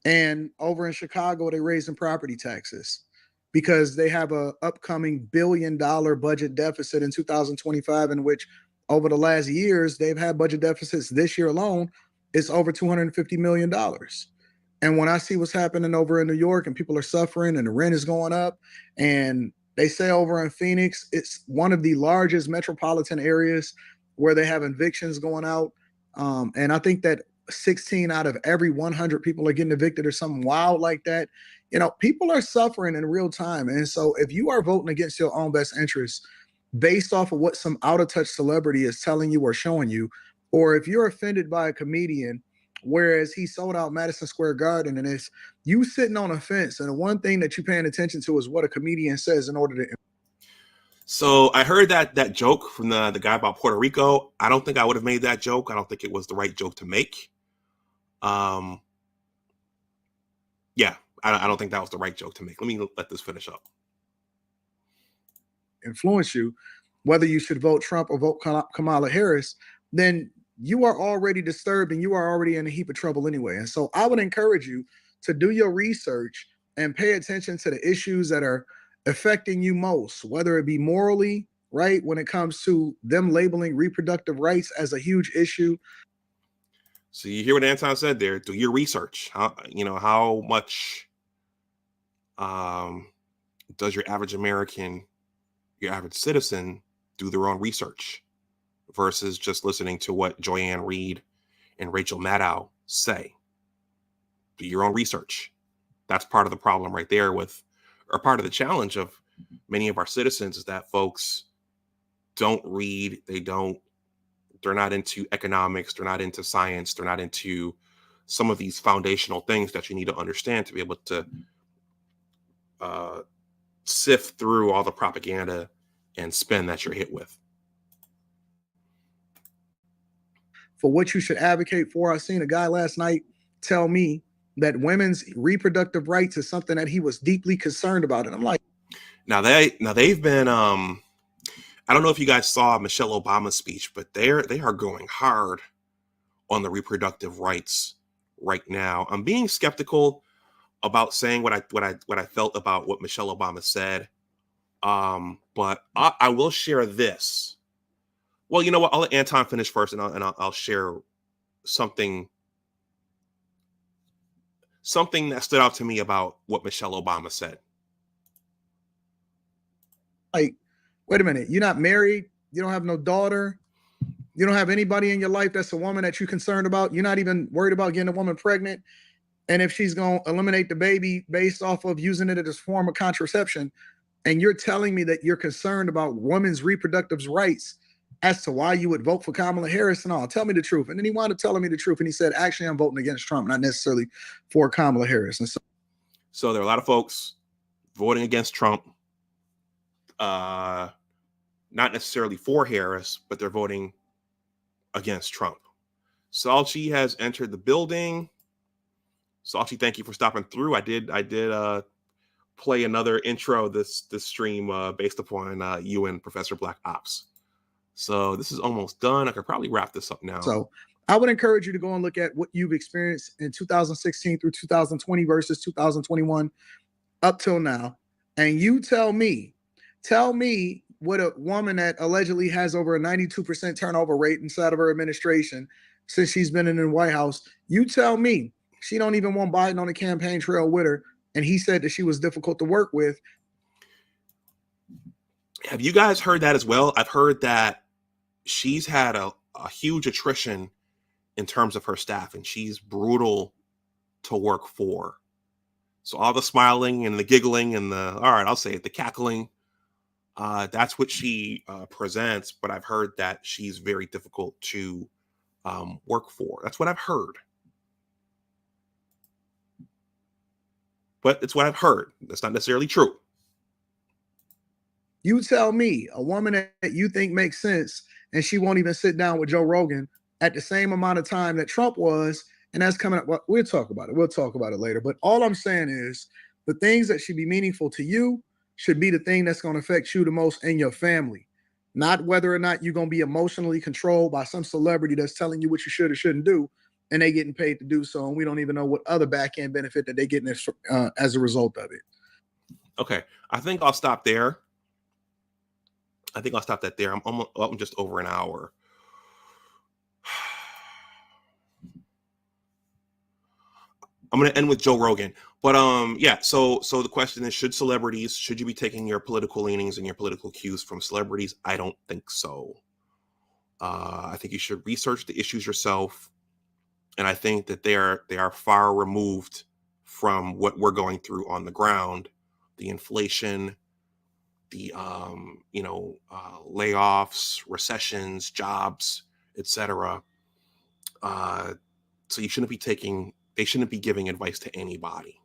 And over in Chicago, they're raising property taxes because they have a upcoming $1 billion budget deficit in 2025, in which over the last years, they've had budget deficits. This year alone, it's over $250 million. And when I see what's happening over in New York and people are suffering and the rent is going up, and they say over in Phoenix, it's one of the largest metropolitan areas where they have evictions going out. And I think that 16 out of every 100 people are getting evicted or something wild like that. People are suffering in real time. And so if you are voting against your own best interests based off of what some out of touch celebrity is telling you or showing you, or if you're offended by a comedian, whereas he sold out Madison Square Garden, and it's you sitting on a fence, and the one thing that you're paying attention to is what a comedian says in order to. So I heard that joke from the guy about Puerto Rico. I don't think I would have made that joke. I don't think it was the right joke to make. Yeah, I don't think that was the right joke to make. Let this finish up. Influence you, whether you should vote Trump or vote Kamala Harris, then you are already disturbed and you are already in a heap of trouble anyway. And so I would encourage you to do your research and pay attention to the issues that are affecting you most, whether it be morally, right? When it comes to them labeling reproductive rights as a huge issue. So you hear what Anton said there. Do your research. How much does your average American, your average citizen, do their own research versus just listening to what Joanne Reed and Rachel Maddow say? Do your own research. That's part of the problem right there or part of the challenge of many of our citizens is that folks don't read. They're not into economics. They're not into science. They're not into some of these foundational things that you need to understand to be able to sift through all the propaganda and spin that you're hit with. For what you should advocate for. I seen a guy last night tell me that women's reproductive rights is something that he was deeply concerned about. And I'm like, now they've been I don't know if you guys saw Michelle Obama's speech, but they are going hard on the reproductive rights right now. I'm being skeptical about saying what I felt about what Michelle Obama said. But I will share this. Well, you know what? I'll let Anton finish first, and I'll share something that stood out to me about what Michelle Obama said. Like, wait a minute, you're not married, you don't have no daughter, you don't have anybody in your life that's a woman that you're concerned about. You're not even worried about getting a woman pregnant. And if she's going to eliminate the baby based off of using it as a form of contraception, and you're telling me that you're concerned about women's reproductive rights as to why you would vote for Kamala Harris and all, tell me the truth. And then he wound up telling me the truth. And he said, actually, I'm voting against Trump, not necessarily for Kamala Harris. And so there are a lot of folks voting against Trump, not necessarily for Harris, but they're voting against Trump. Salchi has entered the building. Salchi, thank you for stopping through. I did play another intro this stream based upon you and Professor Black Ops. So this is almost done. I could probably wrap this up now. So I would encourage you to go and look at what you've experienced in 2016 through 2020 versus 2021 up till now. And you tell me what a woman that allegedly has over a 92% turnover rate inside of her administration since she's been in the White House. You tell me she don't even want Biden on the campaign trail with her. And he said that she was difficult to work with. Have you guys heard that as well? I've heard that she's had a huge attrition in terms of her staff, and she's brutal to work for. So all the smiling and the giggling and the cackling, that's what she presents. But I've heard that she's very difficult to work for. That's what I've heard. But it's what I've heard. That's not necessarily true. You tell me a woman that you think makes sense, and she won't even sit down with Joe Rogan at the same amount of time that Trump was, and that's coming up. Well, we'll talk about it. We'll talk about it later. But all I'm saying is the things that should be meaningful to you should be the thing that's going to affect you the most in your family, not whether or not you're going to be emotionally controlled by some celebrity that's telling you what you should or shouldn't do, and they getting paid to do so, and we don't even know what other back end benefit that they getting as a result of it. Okay, I think I'll stop there. I'm just over an hour. I'm going to end with Joe Rogan. But yeah, so the question is, should you be taking your political leanings and your political cues from celebrities? I don't think so. I think you should research the issues yourself. And I think that they are far removed from what we're going through on the ground. The inflation, the layoffs, recessions, jobs, etc. So they shouldn't be giving advice to anybody.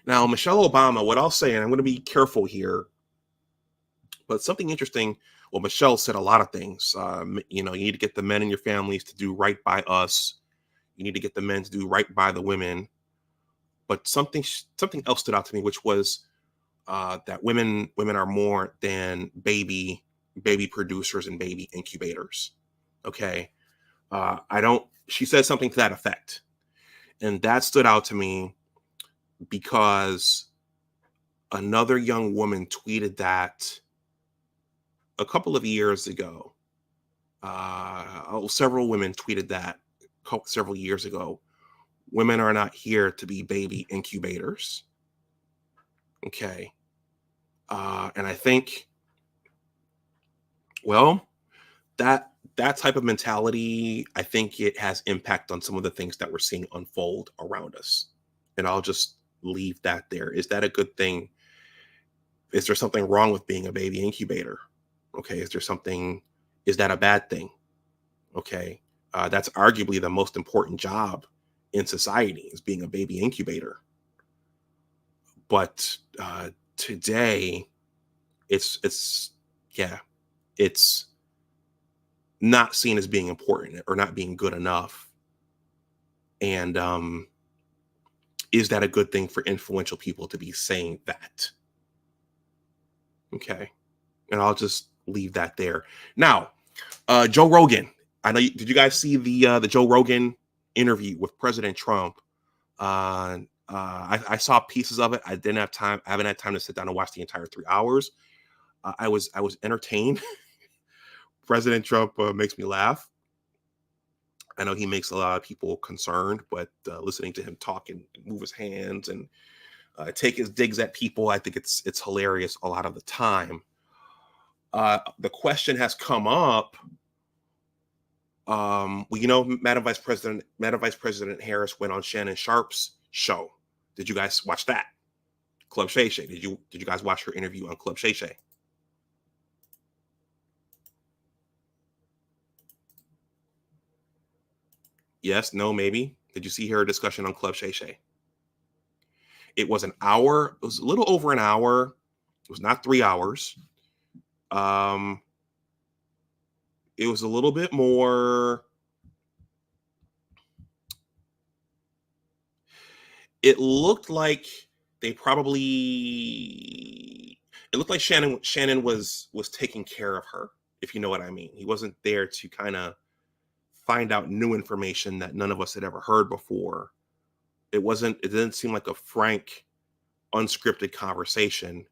Now, Michelle Obama, what I'll say, and I'm going to be careful here, but something interesting. Well, Michelle said a lot of things. You need to get the men in your families to do right by us. You need to get the men to do right by the women. But something else stood out to me, which was that women are more than baby producers and baby incubators. Okay. She said something to that effect. And that stood out to me because another young woman tweeted that a couple of years ago. Several women tweeted that several years ago. Women are not here to be baby incubators. Okay. And I think, well, that type of mentality, I think it has impact on some of the things that we're seeing unfold around us. And I'll just leave that there. Is that a good thing? Is there something wrong with being a baby incubator? Okay. Is that a bad thing? Okay. That's arguably the most important job in society, is being a baby incubator. But today, it's not seen as being important or not being good enough. And is that a good thing for influential people to be saying that? Okay. And I'll just leave that there. Now, Joe Rogan. I know. Did you guys see the Joe Rogan interview with President Trump? I saw pieces of it. I didn't have time. I haven't had time to sit down and watch the entire 3 hours. I was entertained. President Trump makes me laugh. I know he makes a lot of people concerned, but listening to him talk and move his hands and take his digs at people, I think it's hilarious a lot of the time. The question has come up. Madam Vice President Harris went on Shannon Sharp's show. Did you guys watch that? Club Shay Shay. Did you guys watch her interview on Club Shay Shay? Yes, no, maybe. Did you see her discussion on Club Shay Shay? It was an hour. It was a little over an hour. It was not 3 hours. It was a little bit more. It looked like Shannon was taking care of her, if you know what I mean. He wasn't there to kind of find out new information that none of us had ever heard before. It didn't seem like a frank, unscripted conversation.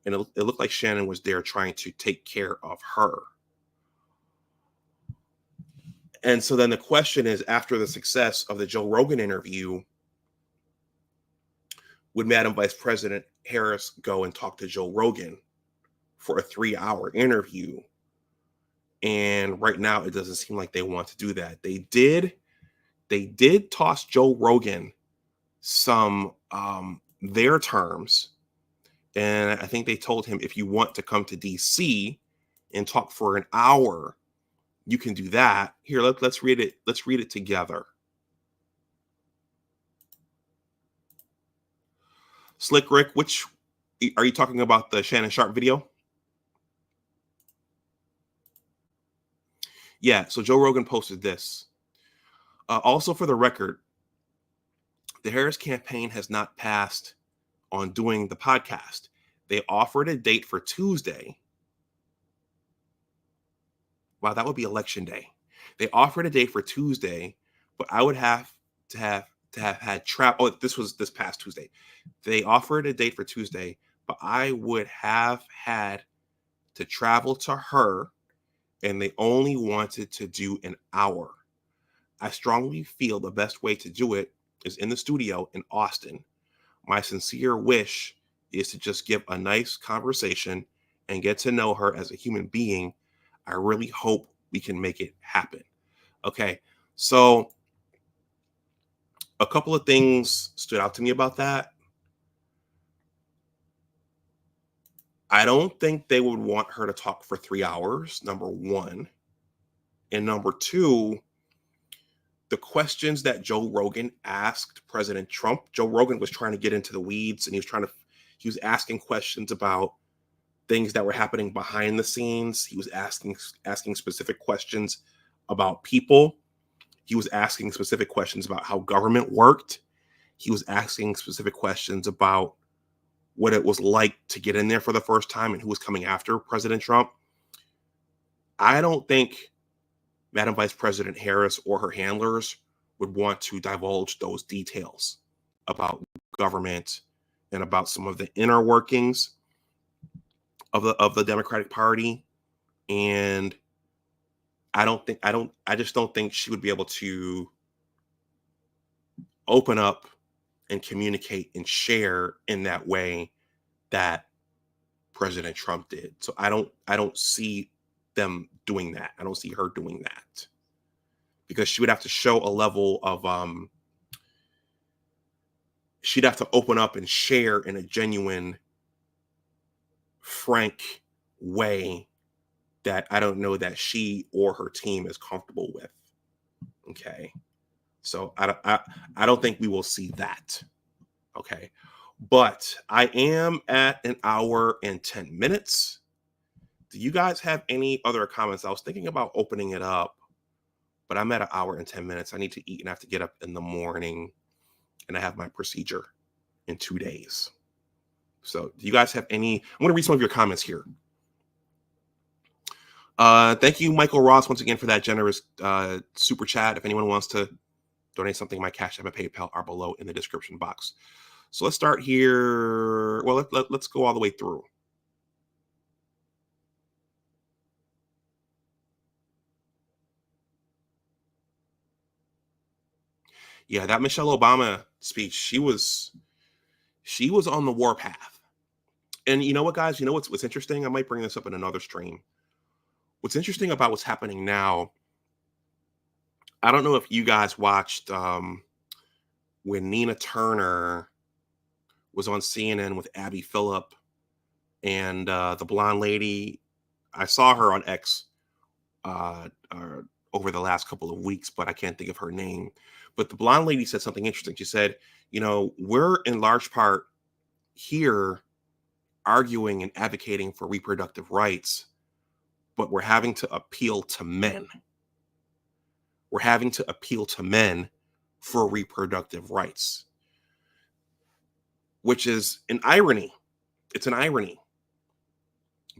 And it looked like Shannon was there trying to take care of her. And so then the question is, after the success of the Joe Rogan interview, would Madam Vice President Harris go and talk to Joe Rogan for a 3-hour interview? And right now, it doesn't seem like they want to do that. They did toss Joe Rogan some their terms. And I think they told him, if you want to come to DC and talk for an hour, you can do that. Here, let's read it. Let's read it together. Slick Rick, which are you talking about, the Shannon Sharp video? Yeah, so Joe Rogan posted this. Also, for the record, the Harris campaign has not passed on doing the podcast. They offered a date for Tuesday. Wow, that would be election day. They offered a date for Tuesday, but I would have to have had travel. Oh, this was this past Tuesday. They offered a date for Tuesday, but I would have had to travel to her, and they only wanted to do an hour. I strongly feel the best way to do it is in the studio in Austin. My sincere wish is to just give a nice conversation and get to know her as a human being. I really hope we can make it happen. Okay, so a couple of things stood out to me about that. I don't think they would want her to talk for 3 hours, number one. And number two, the questions that Joe Rogan asked President Trump, Joe Rogan was trying to get into the weeds, and he was asking questions about things that were happening behind the scenes. He was asking specific questions about people. He was asking specific questions about how government worked. He was asking specific questions about what it was like to get in there for the first time and who was coming after President Trump. I don't think Madam Vice President Harris or her handlers would want to divulge those details about government and about some of the inner workings of the Democratic Party. And I just don't think she would be able to open up and communicate and share in that way that President Trump did. So I don't see them doing that. I don't see her doing that, because she would have to show a level of she'd have to open up and share in a genuine, frank way that I don't know that she or her team is comfortable with. Okay. So I don't think we will see that. Okay. But I am at an hour and 10 minutes. Do you guys have any other comments? I was thinking about opening it up, but I'm at an hour and 10 minutes. I need to eat and I have to get up in the morning, and I have my procedure in 2 days. So do you guys have any? I'm going to read some of your comments here. Thank you, Michael Ross, once again for that generous super chat. If anyone wants to donate something, my Cash App and PayPal are below in the description box. So let's start here. Well, let's go all the way through. Yeah, that Michelle Obama speech, she was on the warpath. And you know what, guys? You know what's interesting? I might bring this up in another stream. What's interesting about what's happening now, I don't know if you guys watched when Nina Turner was on CNN with Abby Phillip and the blonde lady. I saw her on X over the last couple of weeks, but I can't think of her name. But the blonde lady said something interesting. She said, you know, we're in large part here arguing and advocating for reproductive rights, but we're having to appeal to men. We're having to appeal to men for reproductive rights, which is an irony. It's an irony,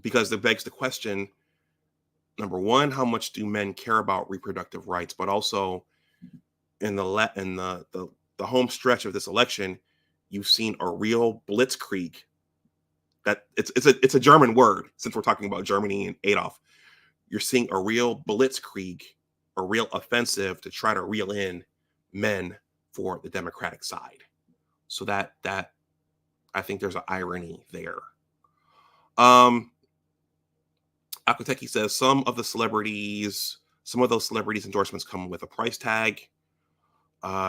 because it begs the question, number one, how much do men care about reproductive rights? But also in the home stretch of this election, you've seen a real blitzkrieg. That it's a German word, since we're talking about Germany and Adolf. You're seeing a real blitzkrieg, a real offensive to try to reel in men for the Democratic side. So that I think there's an irony there. Akuteki says some of those celebrities' endorsements come with a price tag.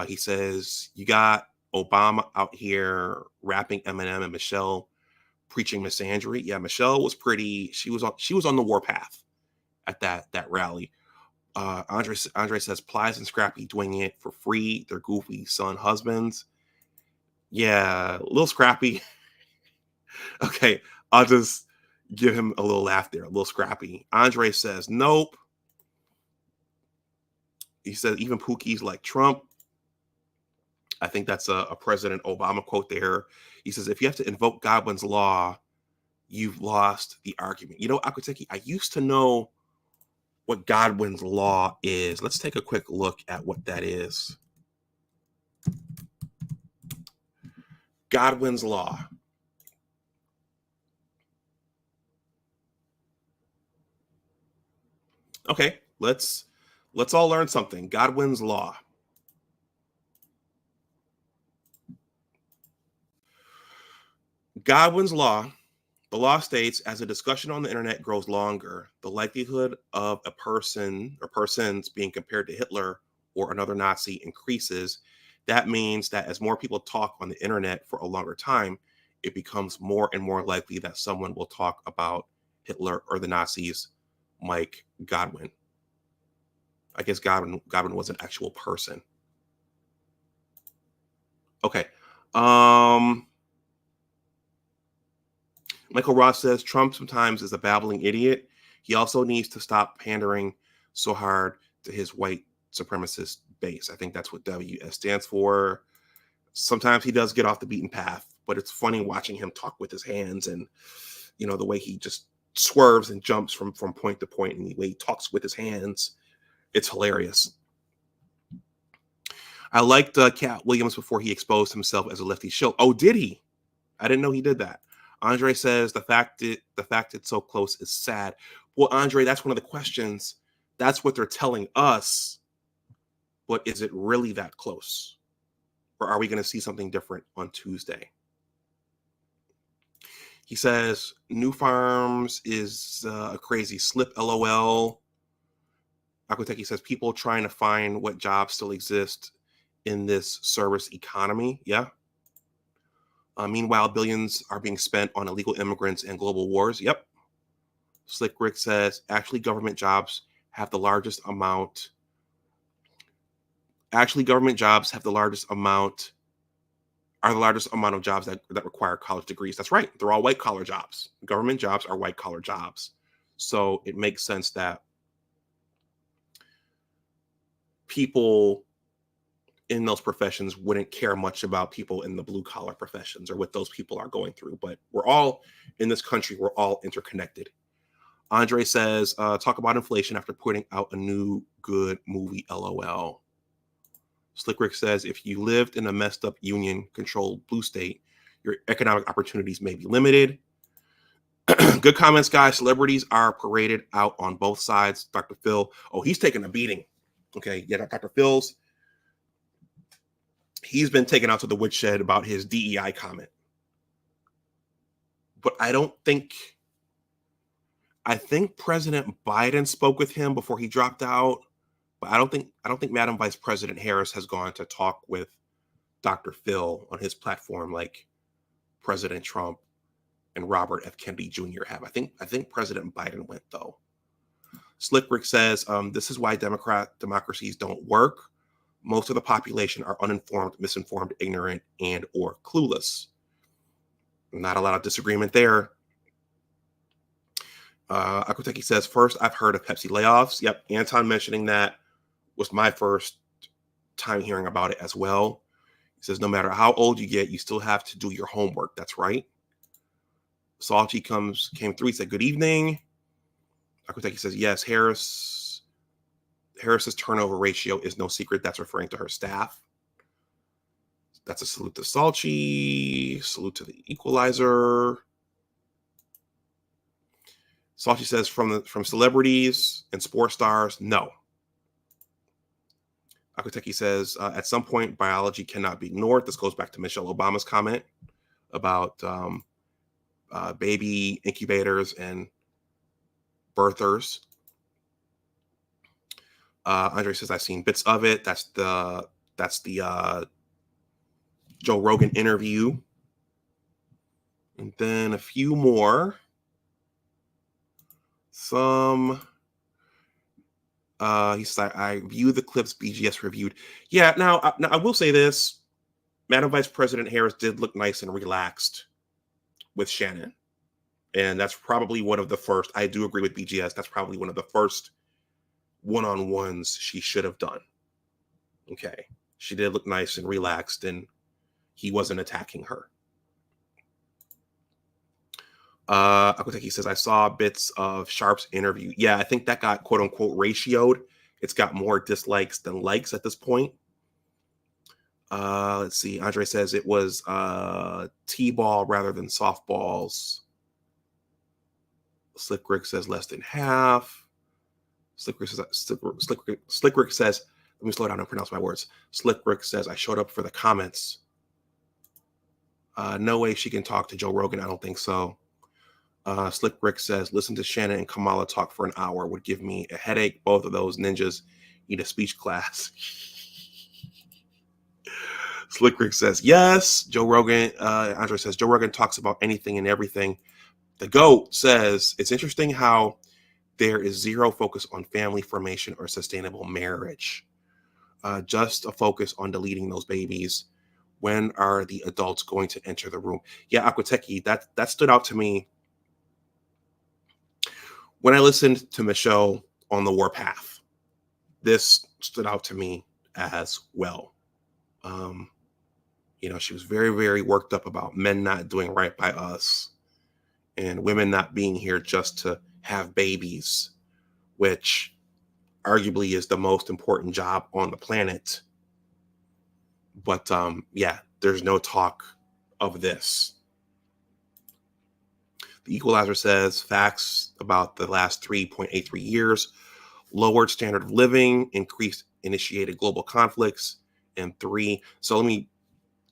He says you got Obama out here rapping Eminem and Michelle preaching misandry. Yeah, Michelle was pretty. She was on the warpath at that rally. Andre says Plies and Scrappy doing it for free. They're goofy son husbands. Yeah, little Scrappy. Okay, I'll just give him a little laugh there. A little Scrappy. Andre says nope. He says even Pookie's like Trump. I think that's a President Obama quote there. He says, if you have to invoke Godwin's law, you've lost the argument. You know, Akuteki, I used to know what Godwin's law is. Let's take a quick look at what that is. Godwin's law. Okay, let's all learn something. Godwin's law. Godwin's law, the law states, as a discussion on the internet grows longer, the likelihood of a person or persons being compared to Hitler or another Nazi increases. That means that as more people talk on the internet for a longer time, it becomes more and more likely that someone will talk about Hitler or the Nazis, like Godwin. I guess Godwin was an actual person. Okay. Michael Ross says Trump sometimes is a babbling idiot. He also needs to stop pandering so hard to his white supremacist base. I think that's what WS stands for. Sometimes he does get off the beaten path, but it's funny watching him talk with his hands, and you know the way he just swerves and jumps from point to point, and the way he talks with his hands. It's hilarious. I liked Cat Williams before he exposed himself as a lefty shill. Oh, did he? I didn't know he did that. Andre says the fact it's so close is sad. Well, Andre, that's one of the questions. That's what they're telling us. But is it really that close? Or are we going to see something different on Tuesday? He says, New Farms is a crazy slip, LOL. Aquateki says, people trying to find what jobs still exist in this service economy. Yeah. Meanwhile, billions are being spent on illegal immigrants and global wars. Yep. Slick Rick says, actually, government jobs have the largest amount. Actually, government jobs have the largest amount of jobs that require college degrees. That's right. They're all white collar jobs. Government jobs are white collar jobs. So it makes sense that people in those professions wouldn't care much about people in the blue collar professions or what those people are going through. But we're all in this country. We're all interconnected. Andre says, talk about inflation after putting out a new good movie, LOL. Slick Rick says, if you lived in a messed up union-controlled blue state, your economic opportunities may be limited. Good comments, guys. Celebrities are paraded out on both sides. Dr. Phil, oh, he's taking a beating. Okay, yeah, Dr. Phil's, he's been taken out to the woodshed about his DEI comment. But I think President Biden spoke with him before he dropped out. But I don't think Madam Vice President Harris has gone to talk with Dr. Phil on his platform like President Trump and Robert F. Kennedy Jr. have. I think President Biden went, though. Slick Rick says, this is why democracies don't work. Most of the population are uninformed, misinformed, ignorant, and or clueless. Not a lot of disagreement there. Akuteki says, first, I've heard of Pepsi layoffs. Yep, Anton mentioning that was my first time hearing about it as well. He says, no matter how old you get, you still have to do your homework. That's right. Salty came through. He said, good evening. Akuteki says, yes, Harris's turnover ratio is no secret. That's referring to her staff. That's a salute to Salchi. Salute to the Equalizer. Salchi says, from celebrities and sports stars, no. Akuteki says, at some point, biology cannot be ignored. This goes back to Michelle Obama's comment about baby incubators and birthers. Andre says, I've seen bits of it. That's the Joe Rogan interview. And then a few more. He said, I view the clips BGS reviewed. Yeah, now I will say this. Madam Vice President Harris did look nice and relaxed with Shannon. And that's probably one of the first, I do agree with BGS, that's probably one of the first one-on-ones she should have done. Okay. She did look nice and relaxed, and he wasn't attacking her. Akuteki says, I saw bits of Sharp's interview. Yeah, I think that got quote unquote ratioed. It's got more dislikes than likes at this point. Let's see. Andre says it was T-ball rather than softballs. Slick Rick says less than half. Slick Rick says, let me slow down and pronounce my words. Slick Rick says, I showed up for the comments. No way she can talk to Joe Rogan. I don't think so. Slick Rick says, listen to Shannon and Kamala talk for an hour would give me a headache. Both of those ninjas need a speech class. Slick Rick says, yes. Joe Rogan, Andre says, Joe Rogan talks about anything and everything. The GOAT says, it's interesting how there is zero focus on family formation or sustainable marriage. Just a focus on deleting those babies. When are the adults going to enter the room? Yeah, Aquateki, that stood out to me when I listened to Michelle on the Warpath. This stood out to me as well. She was very, very worked up about men not doing right by us and women not being here just to have babies, which arguably is the most important job on the planet. But yeah, there's no talk of this. The Equalizer says facts about the last 3.83 years: lowered standard of living, increased initiated global conflicts, and 3. So let me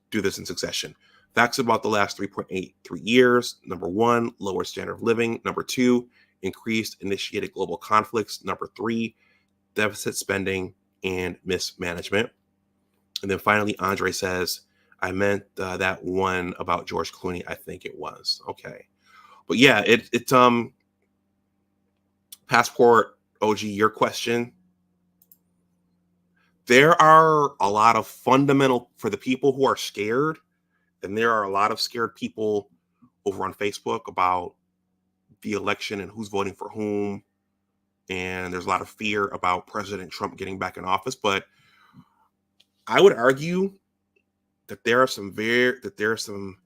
do this in succession. Facts about the last 3.83 years: number 1, lower standard of living; number 2, increased initiated global conflicts; number 3, deficit spending and mismanagement. And then finally, Andre says, I meant that one about George Clooney. I think it was. Okay. But yeah, it's Passport OG, your question. There are a lot of fundamental, for the people who are scared, and there are a lot of scared people over on Facebook about the election and who's voting for whom. And there's a lot of fear about President Trump getting back in office. But I would argue that there are some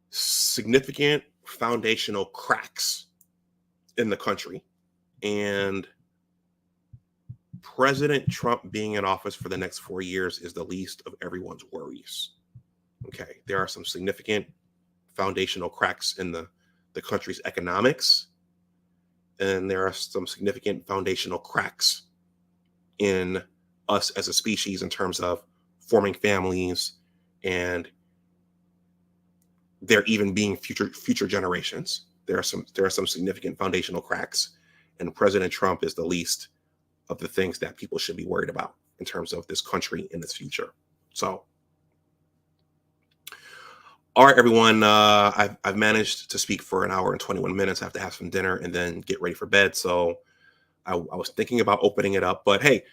significant foundational cracks in the country, and President Trump being in office for the next 4 years is the least of everyone's worries. Okay, there are some significant foundational cracks in the country's economics, and there are some significant foundational cracks in us as a species in terms of forming families and there even being future generations. There are some significant foundational cracks, and President Trump is the least of the things that people should be worried about in terms of this country and its future. So, all right, everyone. I've managed to speak for an hour and 21 minutes. I have to have some dinner and then get ready for bed. So I was thinking about opening it up, but hey,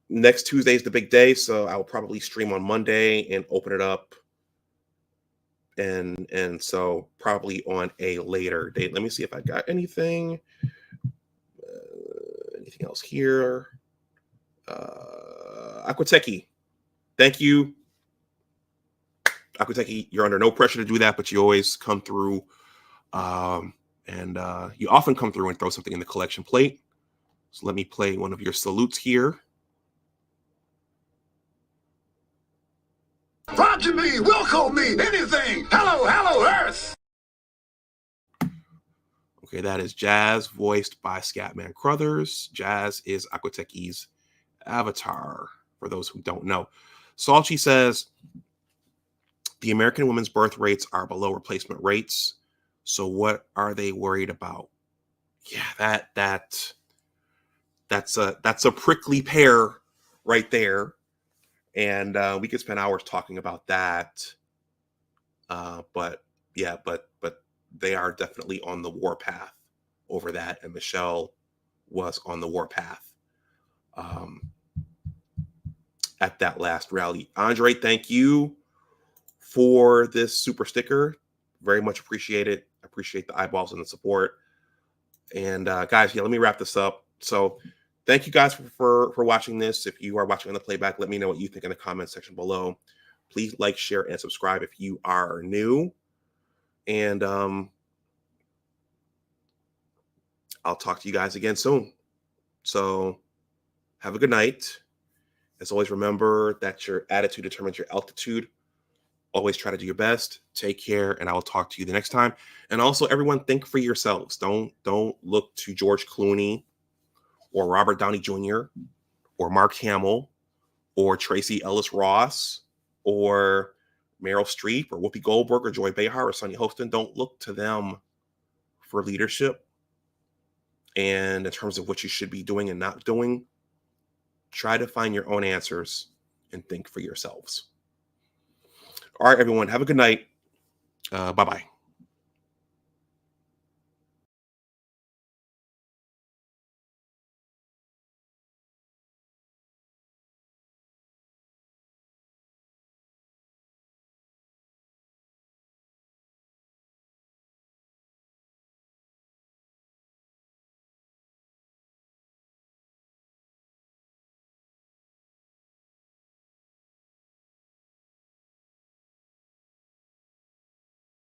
next Tuesday is the big day, so I will probably stream on Monday and open it up. And so probably on a later date. Let me see if I got anything else here. Aquateki, thank you. Aquateki, you're under no pressure to do that, but you always come through, and you often come through and throw something in the collection plate. So let me play one of your salutes here. Roger me, will call me, anything. Hello, hello, Earth. Okay, that is Jazz, voiced by Scatman Crothers. Jazz is Aquateki's avatar, for those who don't know. Salchi says, the American women's birth rates are below replacement rates. So what are they worried about? Yeah, that's a prickly pear right there. And we could spend hours talking about that. But they are definitely on the war path over that. And Michelle was on the war path at that last rally. Andre, thank you for this super sticker. Very much appreciate it. Appreciate the eyeballs and the support. And guys, yeah, let me wrap this up. So thank you guys for watching this. If you are watching on the playback, let me know what you think in the comments section below. Please like, share, and subscribe if you are new. And I'll talk to you guys again soon. So have a good night. As always, remember that your attitude determines your altitude. Always try to do your best. Take care, and I will talk to you the next time. And also, everyone, think for yourselves. Don't look to George Clooney or Robert Downey Jr. or Mark Hamill or Tracy Ellis Ross or Meryl Streep or Whoopi Goldberg or Joy Behar or Sonny Hostin. Don't look to them for leadership. And in terms of what you should be doing and not doing, try to find your own answers and think for yourselves. All right, everyone, have a good night. Bye-bye.